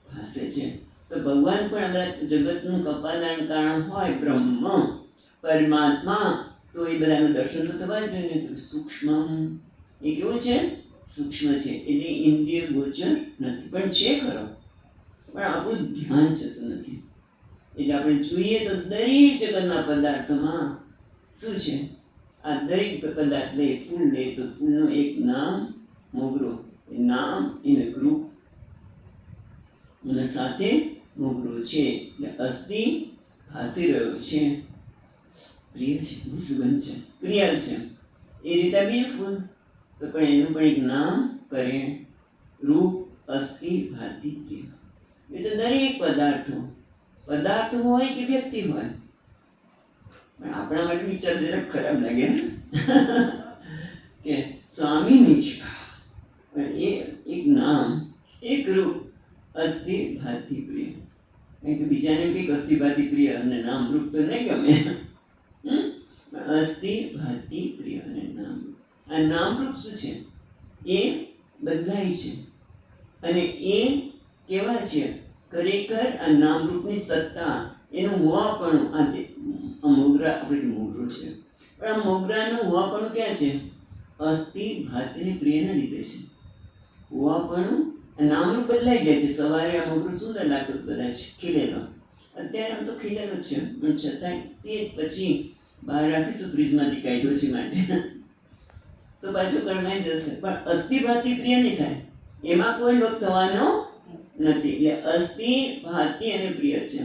ભાસે છે. તો ભગવાન પણ બધા જગતનું કપાદાન કારણ હોય, બ્રહ્મ પરમાત્મા, તો એ બધાનું દર્શન તો થવા જ જોઈએ. તો સૂક્ષ્મ એ કેવું છે? સૂક્ષ્મ છે, એટલે ઇન્દ્રિય ગોચર નથી, પણ છે ખરો, પણ આપણું ધ્યાન જતું નથી. એટલે આપણે જોઈએ તો દરેક જગતના પદાર્થોમાં શું છે? આ દરેક પદાર્થ લે, ફૂલ લે તો ફૂલનું એક નામ મોગરો, એ નામ એનું ગ્રુપ અને સાથે મોગરો છે, એટલે અસ્થિ ભાસી રહ્યો છે, પ્રિય છે, બહુ સુગંધ છે, પ્રિય છે. એ રીતે બીજું ફૂલ તો પણ એનું પણ એક નામ કરે, રૂપ અસ્થિ ભાતિ પ્રિય. એ તો દરેક પદાર્થ હોય કે વ્યક્તિ હોય, પણ આપણા માટે વિચાર જરાક ખરાબ લાગે કે સ્વામીની છે, પણ એ એક નામ, એક રૂપ અસ્થિ ભાતિ પ્રિય. કારણ કે બીજાને કંઈક અસ્થિ ભાતિ પ્રિય અને નામ રૂપ તો નહીં ગમે. અસ્થિ ભાતિ પ્રિય અને નામ રૂપ. આ નામ રૂપ શું છે? એ બદલાય છે, અને એ કેવા છે? ખરેખર આ નામરૂપની સત્તા, એનું હોવાપણું, આ મોગરા આપણે મોગરો છે, પણ આ મોગરાનું હોવાપણું ક્યાં છે? અસ્થિ ભાતિને પ્રિયના લીધે છે. હોવાપણું નામરૂપ બદલાઈ જાય છે. સવારે આ મોગરો સુંદર લાગતો કદાચ ખીલેલો, અત્યારે આમ તો ખીલેલો જ છે, પણ છતાંય તે પછી બહાર રાખીશું ફ્રીજમાંથી કાઢ્યો છે માટે તો પાછું કરમાઈ જશે. પણ અસ્થિ ભાતિ પ્રિય નહીં થાય, એમાં કોઈ લોક થવાનો નથી. એટલે અસ્થિ ભાતિ અને પ્રિય છે,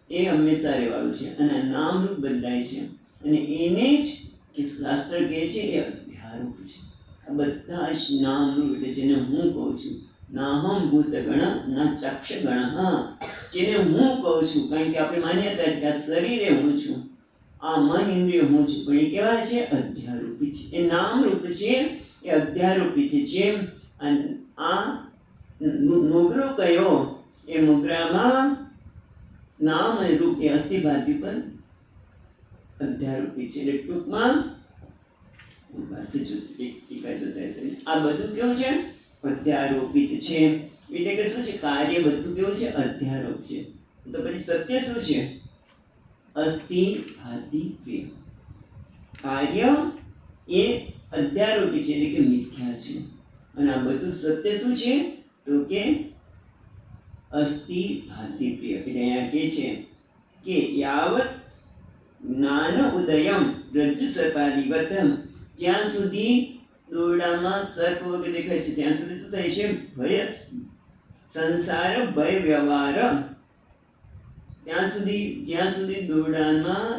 એ હંમેશા રહેવાનું છે, અને નામરૂપ બદલાય છે, અને એને જ કે શાસ્ત્ર કહે છે એ અધ્યારૂપ છે. આ બધા જ નામરૂપ, એટલે જેને હું કહું છું, નાહમ ભૂત ગણ ના ચક્ષ ગણ, હા, જેને હું કહું છું. કારણ કે આપણે માન્યતા છે કે આ શરીરે હું છું, આ મન ઇન્દ્રિય હું છું, પણ એ કેવા છે? અધ્યારૂપી છે. એ નામરૂપ છે, એ અધ્યારૂપી છે. જેમ આ મોગરો કયો, એ મોગરામાં નામ અને રૂપ એ અસ્થિ ભાતિ પર અધ્યારૂપી છે. એટલે ટૂંકમાં આ બધું કેવું છે? અધ્યારોપિત છે. એટલે કે શું છે? કાર્ય બધું કેવું છે? અધ્યારોપ છે. તો પછી સત્ય શું છે? અસ્થિ ભાતિ પ્રિય. કાર્ય એ અધ્યારોપી છે, એટલે કે મિથ્યા છે, અને આ બધું સત્ય શું છે? તો કે અસ્થિ ભાતિ પ્રિય. એટલે અહીંયા કે છે કે યાવત જ્ઞાન ઉદયમ રજ્જુ સર્પાદિવતમ, જ્યાં સુધી દોરડામાં સર્પ વગર દેખાય છે ત્યાં સુધી શું થાય છે? ભય સંસાર ભય વ્યવહાર. ત્યાં સુધી જ્યાં સુધી દોરડામાં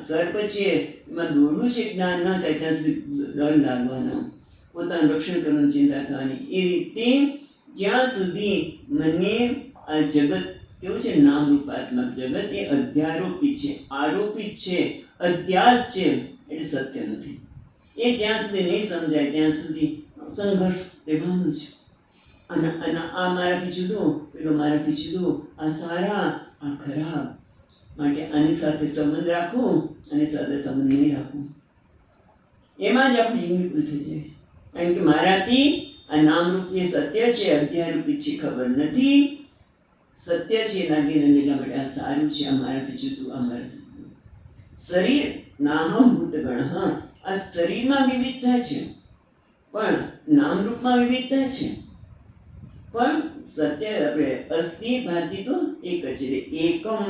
સર્પ છે, એમાં દોરડું છે, જ્ઞાન ન થાય ત્યાં સુધી ડર લાગવાનો, પોતાનું રક્ષણ કરવાની ચિંતા થવાની. એ રીતે જ્યાં સુધી મને આ જગત કેવું છે? નામરૂપાત્મક જગત એ અધ્યારોપિત છે, આરોપિત છે, અધ્યાસ છે, એટલે સત્ય નથી. એ જ્યાં સુધી નહીં સમજાય ત્યાં સુધી સંઘર્ષ રહેવાનો છે. અને આ મારાથી જુદું, પેલો મારાથી જુદું, આ સારા, આ ખરાબ, માટે આની સાથે સંબંધ રાખવું, આની સાથે સંબંધ નહીં રાખવું, એમાં જ આપણી જિંદગી પૂરી થઈ જાય. કારણ કે મારાથી આ નામરૂપી સત્ય છે, અધ્યારૂપી છે, ખબર નથી. સત્ય છે લાગી એટલા માટે આ સારું છે, આ મારાથી જુદું, આ મારાથી જુદું. શરીર નાહમ ભૂતગણ, હા, આ શરીરમાં વિવિધતા છે, પણ નામરૂપમાં વિવિધતા છે, પણ સત્ય આપણે અસ્થિ ભાતિ તો એક જ છે. એકમ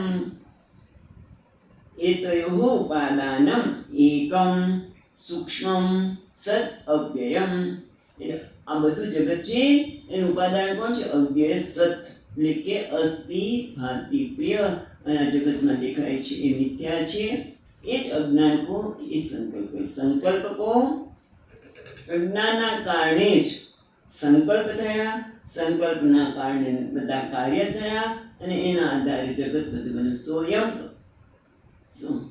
એતયોઃ ઉપાદાનમ એકમ સૂક્ષ્મમ સત અવ્યયમ. એટલે આ બધું જગત છે એનું ઉપાદાન કોણ છે? અવ્યય સત, એટલે કે અસ્થિ ભાતિ પ્રિય. અને આ જગતમાં દેખાય છે એ મિથ્યા છે. એ જ અજ્ઞાન કો એ સંકલ્પ. સંકલ્પ કો અજ્ઞાનના કારણે જ સંકલ્પ થયા, સંકલ્પના કારણે બધા કાર્ય થયા, અને એના આધારે જગત બધું બન્યું. સોયમ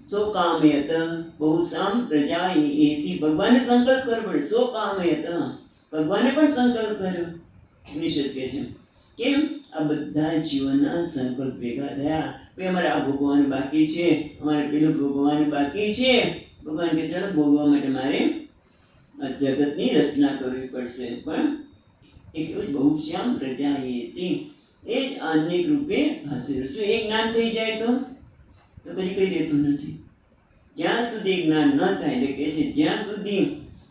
સો કામયત બહુ સામ પ્રજા એથી. ભગવાને સંકલ્પ કરવો પડે. સો કામયત, ભગવાને પણ સંકલ્પ કર્યો. નિષેધ કહે છે કેમ? આ બધા જીવોના સંકલ્પ ભેગા થયા. ભાઈ અમારે આ ભોગવવાનું બાકી છે, અમારે પેલું ભોગવવાનું બાકી છે. ભગવાન કે ચાલો ભોગવવા માટે મારે આ જગતની રચના કરવી પડશે. પણ એ કેવું બહુશ્યામ પ્રજાયતે, એ જ અનેક રૂપે ભાસી રહ્યો છે. એક જ્ઞાન થઈ જાય તો પછી કઈ રહેતું નથી. જ્યાં સુધી જ્ઞાન ન થાય, એટલે કે છે જ્યાં સુધી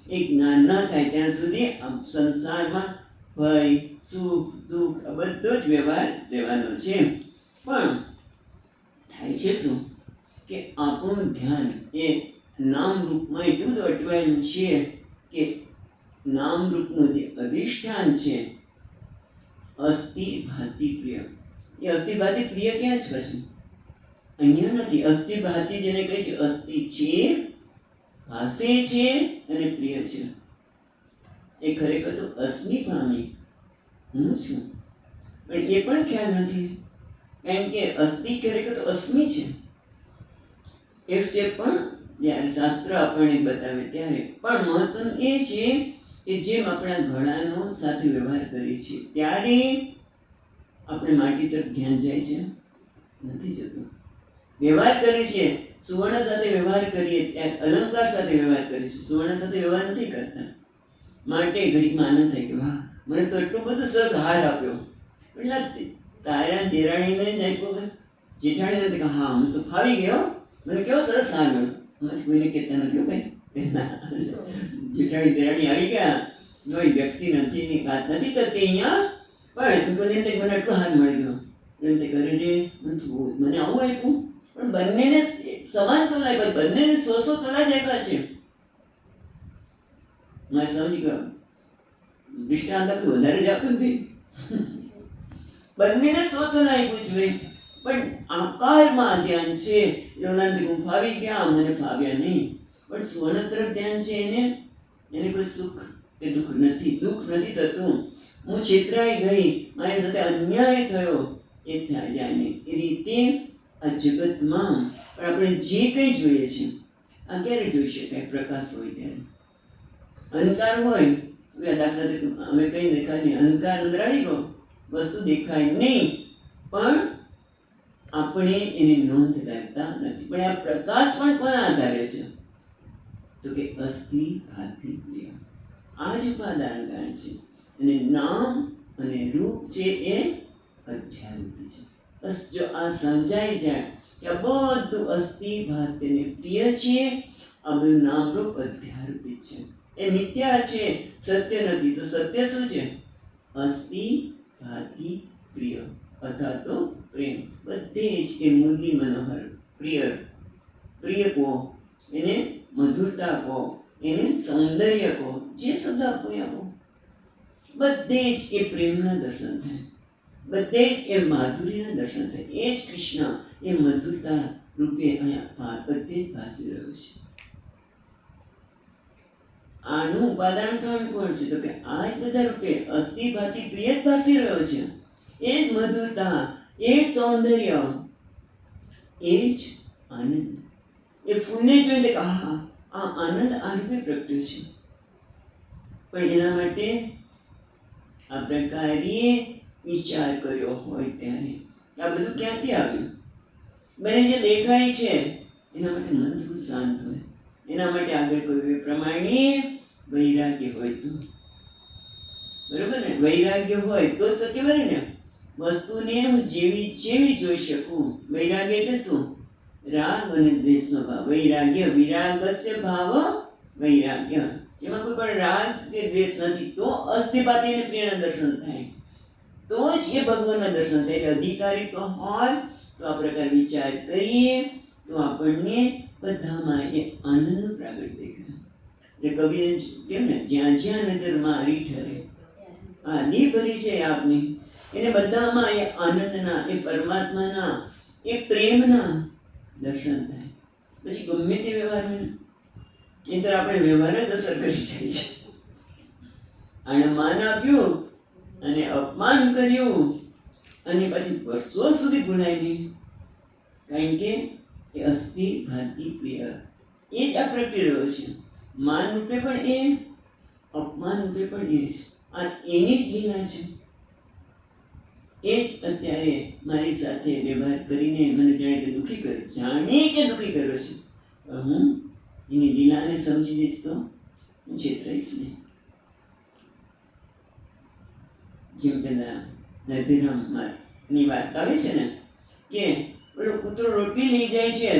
એ જ્ઞાન ન થાય ત્યાં સુધી આમ સંસારમાં ભય, સુખ, દુઃખ આ બધો જ વ્યવહાર રહેવાનો છે. પણ થાય છે શું કે આપણું ધ્યાન એ નામ રૂપમાં એટલું બધું અટવાયેલું છે કે નામ રૂપનું જે અધિષ્ઠાન છે અસ્થિ ભાતિ પ્રિય, એ અસ્થિ ભાતિ પ્રિય ક્યાં છે? પછી અહીંયા નથી. અસ્થિ ભાતિ જેને કહે છે, અસ્થિ છે, ભાસે છે અને પ્રિય છે. એ ખરેખર તો અસ્મિ પામી, હું છું, પણ એ પણ ખ્યાલ નથી. કારણ કે અસ્થિ ખરેખર તો અસ્મિ છે. એ સ્ટેપ પણ જ્યારે શાસ્ત્ર આપણને બતાવે ત્યારે પણ મહત્વનું એ છે કે જેમ આપણા ઘડાનો સાથે વ્યવહાર કરીએ છીએ ત્યારે આપણે માટી તરફ ધ્યાન જાય છે? નથી જતું. વ્યવહાર કરીએ છીએ, સુવર્ણ સાથે વ્યવહાર કરીએ, ત્યાં અલંકાર સાથે વ્યવહાર કરીએ છીએ, સુવર્ણ સાથે વ્યવહાર નથી કરતા. માટે ઘડીકમાં આનંદ થાય કે વાહ, મને તો એટલું બધું સરસ હાર આપ્યો. એટલે તારા દેરાણીને જ આપ્યો, જેઠાણીને નથી કે હા હું તો ફાવી ગયો, મને કેવો સરસ હાર મળ્યો. મને કોઈને કહેતા નથી ભાઈ, જેઠાણી દેરાણી આવી ગયા, કોઈ વ્યક્તિ નથી, એની વાત નથી થતી અહીંયા, પણ મને એટલો હાર મળી ગયો. એમ તે કરે રે, મને આવું આપ્યું, પણ બંનેને સમાન તોલા આપ્યા, બંનેને 100 તોલા જ આપ્યા છે. મારે સમજી ગયો, દૃષ્ટાંત બધું વધારે જ આપ્યું ને, બંનેને 100 તોલા આપ્યું છે ભાઈ, પણ આકારમાં ધ્યાન છે. હું ફાવી ગયા, મને ફાવ્યા નહીં, પણ સ્વર્ણ તરફ ધ્યાન છે. એને કોઈ સુખ કે દુઃખ નથી થતું. હું છેતરાઈ ગઈ, મારી સાથે અન્યાય થયો, એ થાય જાય નહીં. એ રીતે આ જગતમાં પણ આપણે જે કંઈ જોઈએ છે, આ ક્યારે જોઈ શકાય? પ્રકાશ હોય ત્યારે. અંધકાર હોય, દાખલા તરીકે અમે કંઈ દેખાય નહીં, અંધકાર અંદર આવી ગયો, વસ્તુ દેખાય નહીં, પણ આપણે એની નોંધ લેતા નથી. પણ આ પ્રકાશ પણ કોના આધારે છે? તો કે અસ્થિ ભાતિ પ્રિય. આ જ ઉપાદાન કારણ છે. અને નામ અને રૂપ છે એ અધ્યારૂપી છે. બસ જો આ સમજાઈ જાય કે આ બધું અસ્થિ ભાતિને પ્રિય છે, આ બધું નામ રૂપ અધ્યારૂપી છે, એ મિથ્યા છે, સત્ય નથી. તો સત્ય શું છે? અસ્થિ ભાતિ પ્રિય અથવા તો પ્રેમ. બધે જ એ મુરલી મનોહર પ્રિય કહો, એને મધુરતા કહો, એને સૌંદર્ય કહો, જે શબ્દ આપો એ આપો, બધે જ એ પ્રેમના દર્શન થાય, બધે જ એ માધુરીના દર્શન થાય. એ જ કૃષ્ણ એ મધુરતા રૂપે અહીંયા બધે જ ભાસી રહ્યો છે. આનું ઉપાદાન કોણ છે? તો કે આ જ બધા રૂપે અસ્થિ ભાતિ પ્રિય જ ભાસી રહ્યો છે. એ જ મધુરતા, એ જ સૌંદર્ય, એ જ આનંદ. એ ફૂલને જોઈને કે હા, આ આનંદ આ રૂપે પ્રગટ્યો છે. પણ એના માટે આ પ્રકારે વિચાર કર્યો હોય ત્યારે આ બધું ક્યાંથી આવ્યું? મને જે દેખાય છે એના માટે મન થોડું શાંત હોય, એના માટે આગળ કહ્યું એ પ્રમાણે વૈરાગ્ય હોય તો. બરોબર ને? વૈરાગ્ય હોય તો શક્ય બને ને. વસ્તુને હું જેવી જોઈ શકું. વૈરાગ્ય એટલે શું? રાગ અને દ્વેષનો ભાવ. વૈરાગ્ય વિરાગસ્ય ભાવ વૈરાગ્ય. જેમાં કોઈ પણ રાગ કે દ્વેષ નથી, તો અસ્થિપાતિ અને પ્રિયના દર્શન થાય, તો જ એ ભગવાનના દર્શન થાય. એટલે અધિકારી તો હોય તો આ પ્રકાર વિચાર કરીએ તો આપણને બધામાં એ આનંદનું પ્રાગટ્ય દેખાય. એટલે કવિએ કેમ ને, જ્યાં જ્યાં નજર મારી ઠરે, આ દેહ ભરી છે આપની, એને બધામાં એ આનંદના, એ પરમાત્માના, એ પ્રેમના દર્શન થાય. પછી ગમે તે વ્યવહાર હોય ને, એ તો આપણે વ્યવહાર જ અસર કરી જાય છે. આને માન આપ્યું અને અપમાન કર્યું અને પછી વર્ષો સુધી ભૂલાય નહીં. કારણ કે એ અસ્થિ ભાતિ પ્રિય એ જ આ પ્રક્રિયા છે. માન રૂપે પણ એ, અપમાન રૂપે પણ એ છે. આ એની જ લીલા છે. એ જ અત્યારે મારી સાથે વ્યવહાર કરીને મને જાણે કે દુઃખી કર્યો, જાણે કે દુઃખી કર્યો છે. હું એની લીલાને સમજી દઈશ તો હું છેતરાઈશ નહીં. જેમ પેલા નરભિરામની વાત આવે છે ને કે પેલો કૂતરો રોટલી લઈ જાય છે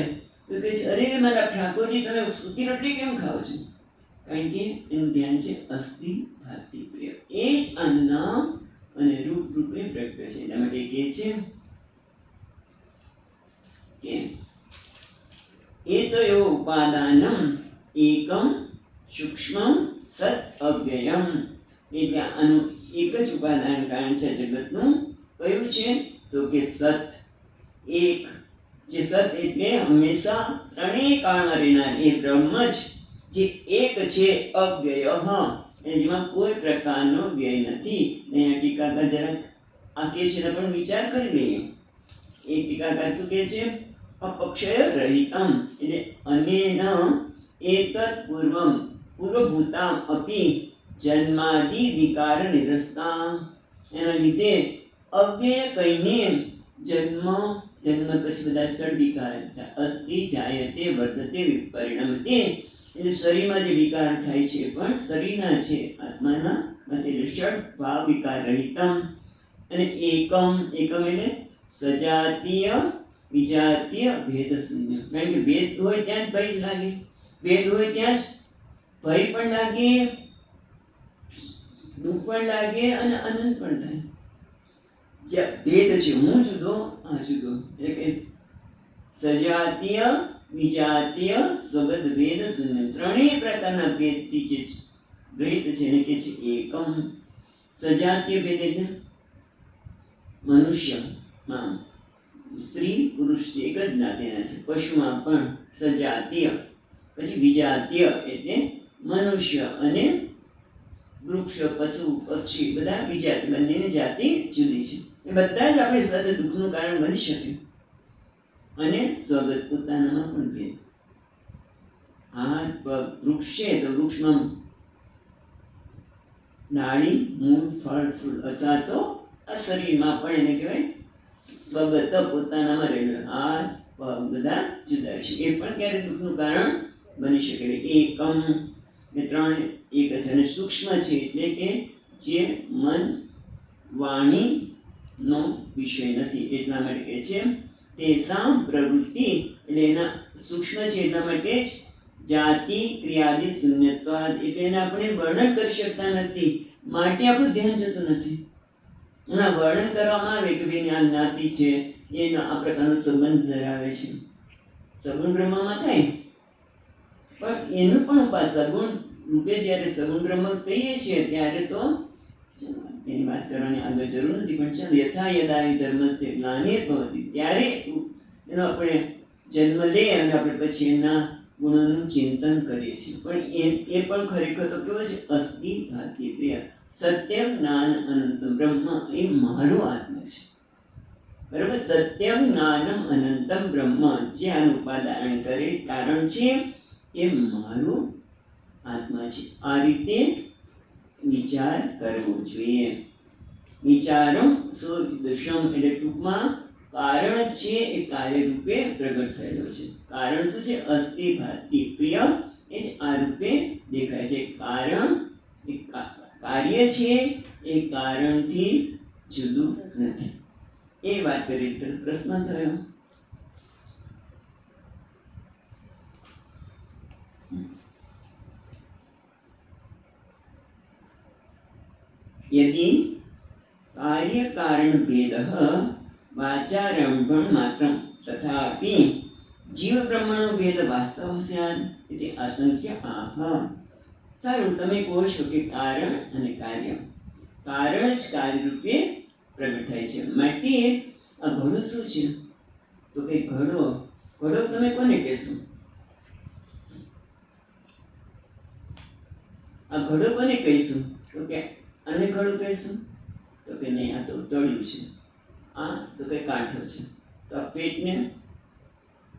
તો કહે છે, અરે મારા ઠાકોરજી તમે સૂકી રોટલી કેમ ખાઓ છો? કારણ કે એનું ધ્યાન છે અસ્થિ ભાતિ પ્રિય. એ જ આ નામ અને રૂપ રૂપે પ્રગટ છે. એટલા માટે કહે છે કે એ તો એવો ઉપાદાનમ એકમ સૂક્ષ્મ સત અવ્યયમ. એટલે આનું એક જ ઉપાદાન કારણ છે જગતનું. કયું છે? તો કે સત, એક. જે સત એટલે હંમેશા ત્રણેય કાળમાં રહેનાર એ બ્રહ્મ જ જે એક છે, અવ્યય, જેમાં કોઈ પ્રકારનો વ્યય નથી. અહીંયા ટીકાકાર જરાક આ કે છે પણ વિચાર કરી લઈએ. એક ટીકાકાર શું કહે છે? અપક્ષય રહિતમ, એટલે અનેન એતત પૂર્વમ પૂર્વભૂતામ અપી જન્માદિ વિકાર નિરસ્તા. એના લીધે અવ્યય કહીને જન્મ પછી બધા ષડ વિકાર અસ્તિ જાયતે વર્ધતે વિપરિણમતે. એટલે શરીરમાં જે વિકાર થાય છે પણ શરીરના છે, આત્માના માટે ષડ ભાવ વિકાર રહિતમ. અને એકમ એટલે સજાતીય વિજાતીય ભેદ શૂન્ય. કારણ કે ભેદ હોય ત્યાં જ ભય લાગે, ભેદ હોય ત્યાં જ ભય પણ લાગે, દુઃખ પણ લાગે અને આનંદ પણ થાય. જ્યાં ભેદ છે, હું જુદો આ જુદો, એટલે કે સજાતીય વિજાતીય સ્વગત ભેદ શૂન્ય, ત્રણેય પ્રકારના ભેદથી જે રહિત છે એને કે છે એકમ. સજાતીય ભેદ એટલે મનુષ્યમાં સ્ત્રી પુરુષ એક જ જ્ઞાતિના છે, પશુમાં પણ સજાતીય. પછી વિજાતીય એટલે મનુષ્ય અને વૃક્ષ, પશુ, પક્ષી બધા વિજાતિ, બંનેની જાતિ જુદી છે. એ બધા જ આપણી સાથે દુઃખનું કારણ બની શકે. અને સ્વગત પોતાનામાં પણ ભેદ. હાથ પગ વૃક્ષ છે તો વૃક્ષમાં ડાળી, મૂળ, ફળ, ફૂલ, અથવા તો આ શરીરમાં પણ એને કહેવાય સ્વગત, પોતાનામાં રહેલું. હાથ પગ બધા જુદા છે, એ પણ ક્યારેક દુઃખનું કારણ બની શકે. એકમ એ ત્રણ એક છે. અને સૂક્ષ્મ છે એટલે કે જે મન વાણીનો વિષય નથી. એટલા માટે કહે છે તેસામ પ્રવૃત્તિ, એટલે એના સૂક્ષ્મ છે એટલા માટે જ જાતિ ક્રિયાદિ શૂન્યત્વાદ, એટલે એને આપણે વર્ણન કરી શકતા નથી, માટે આપણું ધ્યાન જતું નથી. એના વર્ણન કરવામાં આવે કે ભાઈ આ જ્ઞાતિ છે, એનો આ પ્રકારનો સંબંધ ધરાવે છે, સગુણ બ્રહ્મમાં થાય. પણ એનું પણ ઉપાસ સગુણ રૂપે જ્યારે સગુણ બ્રહ્મ કહીએ છીએ ત્યારે તો એની વાત કરવાની આગળ જરૂર નથી. પણ ચાલો, યથા યદા ધર્મસ્ય ગ્લાનિર્ભવતિ, ત્યારે એનો આપણે જન્મ લે અને આપણે પછી એના ગુણોનું ચિંતન કરીએ છીએ. પણ એ પણ ખરેખર તો કેવો છે? અસ્થિ ભાતિ પ્રિય. સત્યમ જ્ઞાન અનંતમ બ્રહ્મ એ મારો આત્મા છે. બરાબર? સત્યમ જ્ઞાનમ અનંતમ બ્રહ્મ, જે આનું ઉપાદાન કરે કારણ છે એ મારું આત્મા છે. આ રીતે વિચાર કરવો જોઈએ. વિચારમ સુદૃશમ, એટલે ટૂંકમાં કારણ જ છે એ કાર્ય રૂપે પ્રગટ થયેલો છે. કારણ શું છે? અસ્થિ ભાતિ પ્રિય, એ જ આ રૂપે દેખાય છે. કારણ એ કાર્ય છે, એ કારણથી જુદું નથી. એ વાત કરી તો પ્રશ્ન થયો. यदि कार्य कारण भेद वाचारंभण मात्रम तथापि जीव ब्रह्मणो भेद वास्तव स्यात् इति आशंक्य आह. સારું, તમે કહો છો કે કારણ અને કાર્ય, કારણ જ કાર્ય રૂપે પ્રગટ થાય છે. માટે આ ઘડો શું છે? તો કે ઘડો તમે કોને કહેશો? આ ઘડો કોને કહીશું? તો કે આને ઘડો કહીશું? તો કે નહીં, આ તો તળિયું છે. આ તો કે કાંઠો છે. તો આ પેટને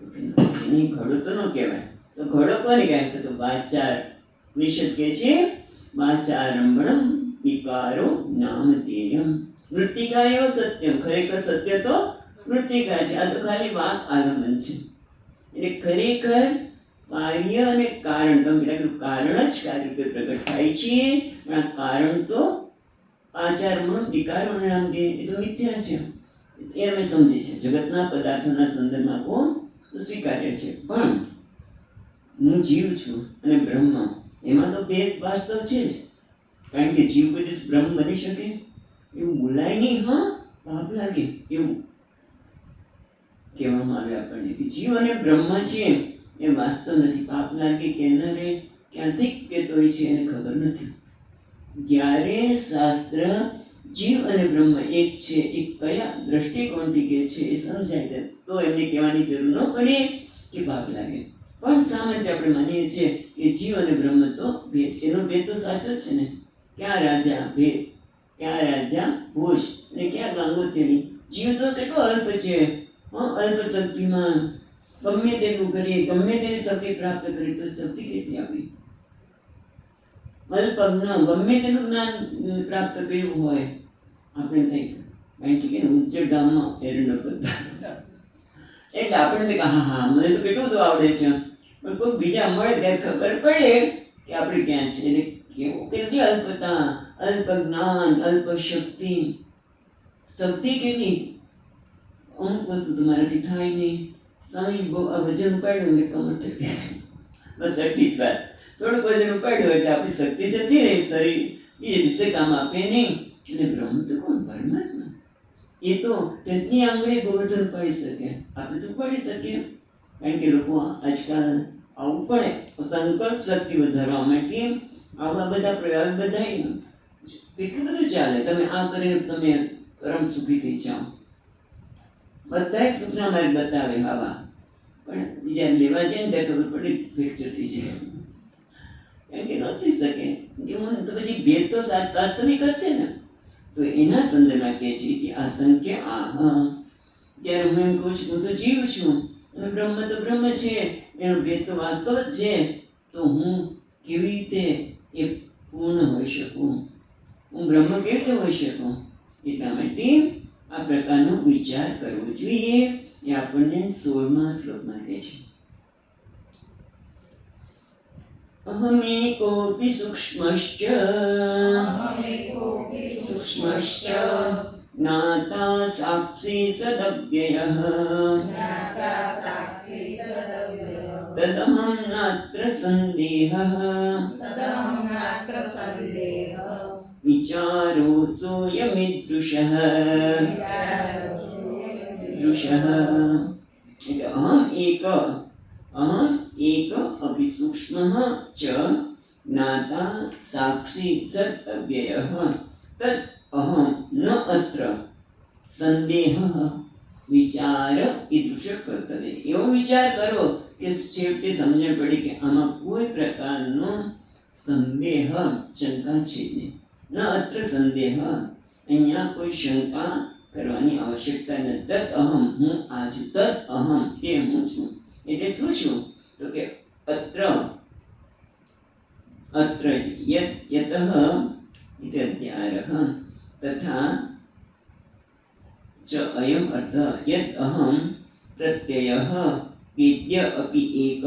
તો કે નહીં, ઘડો તો ન કહેવાય. તો ઘડો કોને કહેવાય? તો કે વાચાર. નિષદ કહે છે વાચારંભણમ વિકારો નામધેયમ મૃત્તિકા એવ સત્યમ. ખરેખર સત્ય તો મૃત્તિકા છે. આ તો ખાલી વાક આગમન છે. એટલે ખરેખર કાર્ય અને કારણ, તમે કારણ જ કાર્ય રૂપે પ્રગટ થાય છે. પણ આ કારણ તો આ ચાર મૂળ વિકારોને આમ કે એ તો મિથ્યા છે, એ અમે સમજીએ છીએ. જગતના પદાર્થોના સંદર્ભમાં કોણ તો સ્વીકાર્ય છે, પણ હું જીવ છું અને બ્રહ્મ, એમાં તો ભેદ વાસ્તવ છે જ. કારણ કે જીવ કોઈ દિવસ બ્રહ્મ બની શકે એવું બોલાય નહીં. હા, પાપ લાગે એવું કહેવામાં આવે આપણને કે જીવ અને બ્રહ્મ છે એ વાસ્તવ નથી. પાપ લાગે કેનારે ક્યાંથી કહેતો હોય છે એને ખબર નથી. જ્યારે શાસ્ત્ર જીવ અને બ્રહ્મ એક છે એ કયા દ્રષ્ટિકોણથી કે છે એ સમજાય તેમ તો એમને કહેવાની જરૂર ન પડે કે પાપ લાગે. પણ સામાન્ય આપણે માનીએ છીએ કે જીવ અને બ્રહ્મ તો ભેદ, એનો ભેદ તો સાચો જ છે ને. ક્યાં રાજા ભેદ, ક્યાં રાજા ભોજ અને ક્યાં ગાંગોત્રી. જીવ તો કેટલો અલ્પ છે, અલ્પ શક્તિમાં ગમે તેટલું કરીએ, ગમે તેની શક્તિ પ્રાપ્ત કરીએ તો શક્તિ કેટલી આપી, અલ્પજ્ઞ ગમે તેનું જ્ઞાન પ્રાપ્ત કર્યું હોય આપણે થઈ કારણ કે ઉજ્જડ ગામમાં એરંડો બધા એટલે આપણને હા હા મને તો કેટલું બધું આવડે છે, પણ કોઈ બીજા મળે ત્યારે ખબર પડે કે આપણે ક્યાં છે. એટલે કેવું કેટલી અલ્પતા, અલ્પ જ્ઞાન, અલ્પ શક્તિ. શક્તિ કેટલી, અમુક વસ્તુ તમારાથી થાય નહીં. સ્વામી બહુ આ વજન ઉપાડ્યું ને કમર થકી બસ એટલી જ વાત. થોડુંક વજન ઉપાડ્યું એટલે આપણી શક્તિ જતી રહે, શરીર બીજે દિવસે કામ આપે નહીં. અને બ્રહ્મ તો કોણ? પરમાત્મા. એ તો તેની આંગળી ગોવર્ધન ઉપાડી શકે, આપણે તો ઉપાડી શકીએ. કારણ કે લોકો આજકાલ આવું પડે સંકલ્પ શક્તિ વધારવા માટે આવા બધા પ્રયોગ બધા કેટલું બધું ચાલે. તમે આ કરીને તમે પરમ સુખી થઈ જાઓ, બધા સુખના માર્ગ બતાવે આવા, પણ બીજા લેવા જાય ને ત્યારે ખબર પડે ભેટ જતી છે. કારણ કે ન થઈ શકે કે હું તો પછી ભેદ તો વાસ્તવિક જ છે ને. તો એના સંદર્ભમાં કહે છે કે અસંખ્ય આહ, જ્યારે હું એમ કહું છું હું તો જીવ છું અને બ્રહ્મ તો બ્રહ્મ છે, એનો ભેદ તો વાસ્તવ જ છે, તો હું કેવી રીતે એ પૂર્ણ હોઈ શકું, હું બ્રહ્મ કેવી રીતે હોઈ શકું? એટલા માટે આ પ્રકારનો વિચાર કરવો જોઈએ. એ આપણને 16મા શ્લોકમાં કહે છે. અહમેકોપી સૂક્ષ્મશ્ચ જ્ઞાતા સાક્ષી સદવ્યયઃ તદહં નાત્ર સંદેહઃ વિચારો સોયમીદૃશઃ. અહમ એક અપી સૂક્ષ્મઃ ચ જ્ઞાતા સાક્ષી સદ અવ્યયઃ તદ અહમ ન અત્ર સંદેહઃ વિચાર ઈદૃશ કર્તવ્ય. એવો વિચાર કરો કે છેવટે સમજણ પડી કે આમાં કોઈ પ્રકારનો સંદેહ શંકા છે નહીં. ન અત્ર સંદેહ, અહીંયા કોઈ શંકા કરવાની આવશ્યકતા નથી. તદ અહમ, હું આ છું. તદ અહમ, તે હું છું. એટલે શું છું? તો કે અત્ર યતઃ ઇત્યદ્યારઃ તથા ચ અયમ અર્થ યત અહમ પ્રત્યયઃ વેદ્ય અપી એકઃ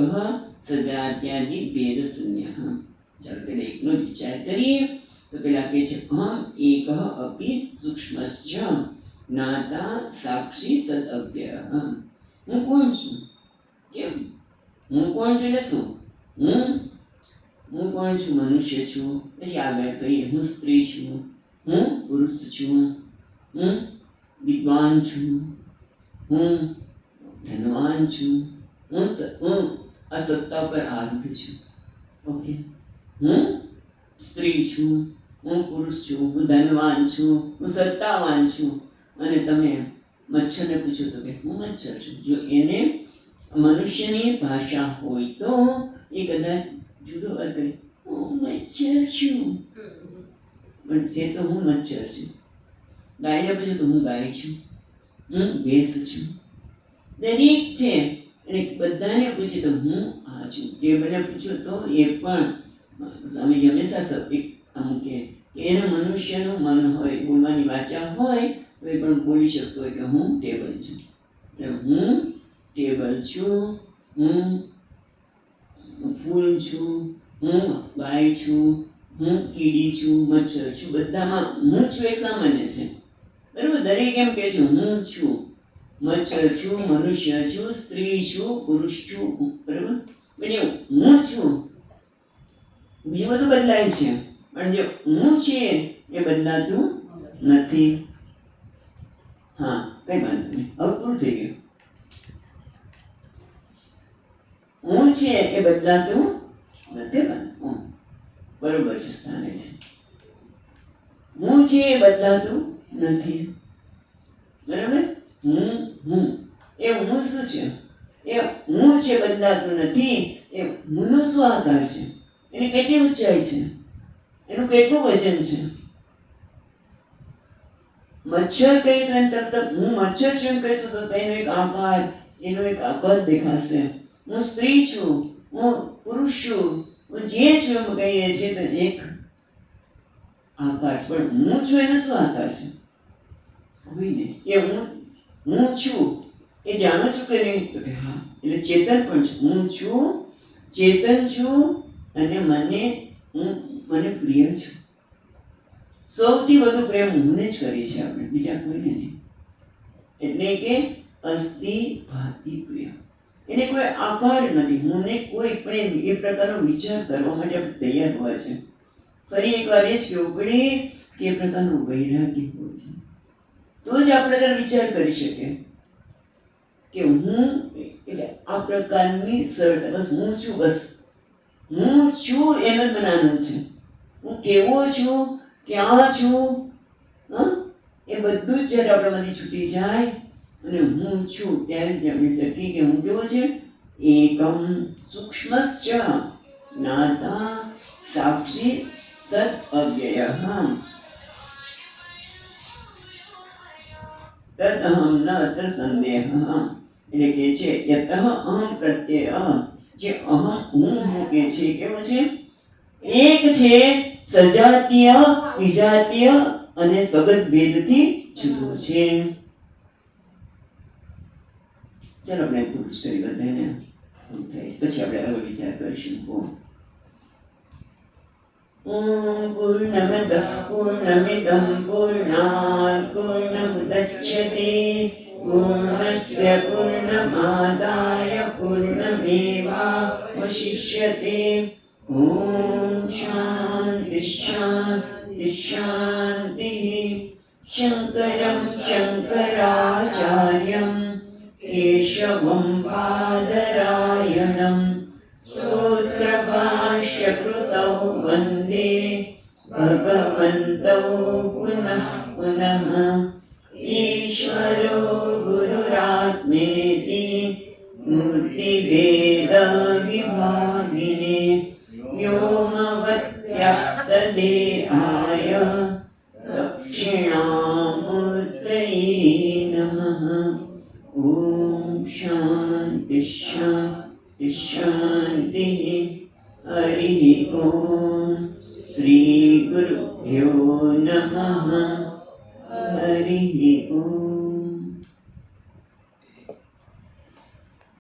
સજાત્યાદિ ભેદ શૂન્યઃ. ચાલો પેલા એકનો જ વિચાર કરીએ. તો પેલા કહે છે અહમ એકઃ અપી સૂક્ષ્મશ્ચ જ્ઞાતા સાક્ષી સદ અવ્યયઃ. હું કોણ છું? કેમ હું કોણ છું એટલે શું? હું કોણ છું? મનુષ્ય છું. પછી આગળ કહીએ હું સ્ત્રી છું, હું પુરુષ છું, હું વિદ્વાન છું, હું ધનવાન છું, હું આ સત્તા પર આરૂઢ છું. ઓકે, હું સ્ત્રી છું, હું પુરુષ છું, હું ધનવાન છું, હું સત્તાવાન છું. અને તમે મચ્છરને પૂછો તો કે હું મચ્છર છું. જો એને મનુષ્યની ભાષા હોય તો એ કદાચ જુદો અર્થ કરે હું મચ્છર છું, પણ છે તો હું મચ્છર છું. ગાયને પૂછો તો હું ગાય છું, હું ભેંસ છું. દરેક છે અને બધાને પૂછે તો હું આ છું. ટેબલને પૂછો તો એ પણ સ્વામીજી હંમેશા સત્ય અમુક કે એને મનુષ્યનું મન હોય, બોલવાની વાચા હોય તો એ પણ બોલી શકતો હોય કે હું ટેબલ છું. એટલે હું ટેબલ છું, હું ફૂલ છું, હું ગાય છું, હું કીડી છું, મચ્છર છું, બધામાં હું છું એક સામાન્ય છે. બરાબર, દરેક એમ કહે છે હું છું, મચ્છર છું, મનુષ્ય છું, સ્ત્રી છું, પુરુષ છું. બરાબર, પણ એ હું છું બીજું બધું બદલાય છે, પણ જે હું છે એ બદલાતું નથી. હા, કઈ વાંધો નહીં, હવે પૂરું થઈ ગયું. હું છે એ બદલાતું નથી. બરોબર છે, સ્થાને છે. હું છે એ બદલાતું નથી. બરાબર, હું એ હું શું છે? એ હું છે બદલાતું નથી. એ હુંનો શું આકાર છે? એની કેટલી ઊંચાઈ છે? એનું કેટલું વજન છે? મચ્છર કહી તો એને તરત હું મચ્છર છું એમ કહીશું તો એનો એક આકાર, એનો એક આકાર દેખાશે. હું સ્ત્રી છું, હું પુરુષ છું, હું જે છું એમ કહીએ છીએ તો એક આકાર. પણ હું છું એનો શું આકાર છે? કોઈ નહીં. એ હું છું એ જાણું છું કે નહીં? તો કે હા. એટલે ચેતન પણ છે. હું છું, ચેતન છું, અને મને પ્રિય છું. સૌથી વધુ પ્રેમ હુંને જ કરી છે આપણે, બીજા કોઈને નહીં. એટલે કે અસ્થિ ભાતિ પ્રિય. એને કોઈ આકાર નથી. હુંને કોઈ પ્રેમ એ પ્રકારનો વિચાર કરવા માટે આપણે તૈયાર હોવા છે. ફરી એકવાર એ જ કહેવું પડે કે એ પ્રકારનું વૈરાગ્ય હોય છે, તો જ આપણે આગળ વિચાર કરી શકીએ કે હું એટલે આ પ્રકારની સરળતા. બસ હું છું, બસ હું છું એમ જ બનાવવાનું છે. હું કેવો છું, ક્યાં છું, એ બધું જ જ્યારે આપણામાંથી છૂટી જાય અને હું છું ત્યારે જ જાણી શકીએ કે હું કેવો છે. એકમ સૂક્ષ્મશ્ચ જ્ઞાતા સાક્ષી સદ અવ્યયઃ તદહમ ન અત્ર સંદેહઃ. એટલે કે છે યતઃ અહમ પ્રત્યય, જે અહમ હું કે છે કેવો છે? એક છે, સજાતીય, વિજાતીય અને સ્વગત ભેદથી જુદો છે. ચાલો આપણે પૂરું કરી બધાને પછી આપણે હવે વિચાર કરીશું. ઓમ પૂર્ણમદઃ પૂર્ણમિદં પૂર્ણાત પૂર્ણમુદચ્યતે પૂર્ણસ્ય પૂર્ણમાદાય પૂર્ણમેવાવશિષ્યતે. ઓમ શાંતિ શાંતિ શાંતિ. શંકરં શંકરાચાર્યં કેશવં બાદરાયણં સૂત્રભાષ્યકૃતૌ વંદે ભગવन्तૌ પુનઃ પુનઃ. ઈશ્વરો ગુરુરાત્મેતિ મૂર્તિભેદ વિભાગિને વ્યોમવત્યાપ્તદેહાય દક્ષિણામૂર્તયે નમઃ. ઓમ શાંતિ શાંતિ શાંતિ. હરિ ઓમ. શ્રી ગુરુભ્યો નમઃ. હરિ ઓમ.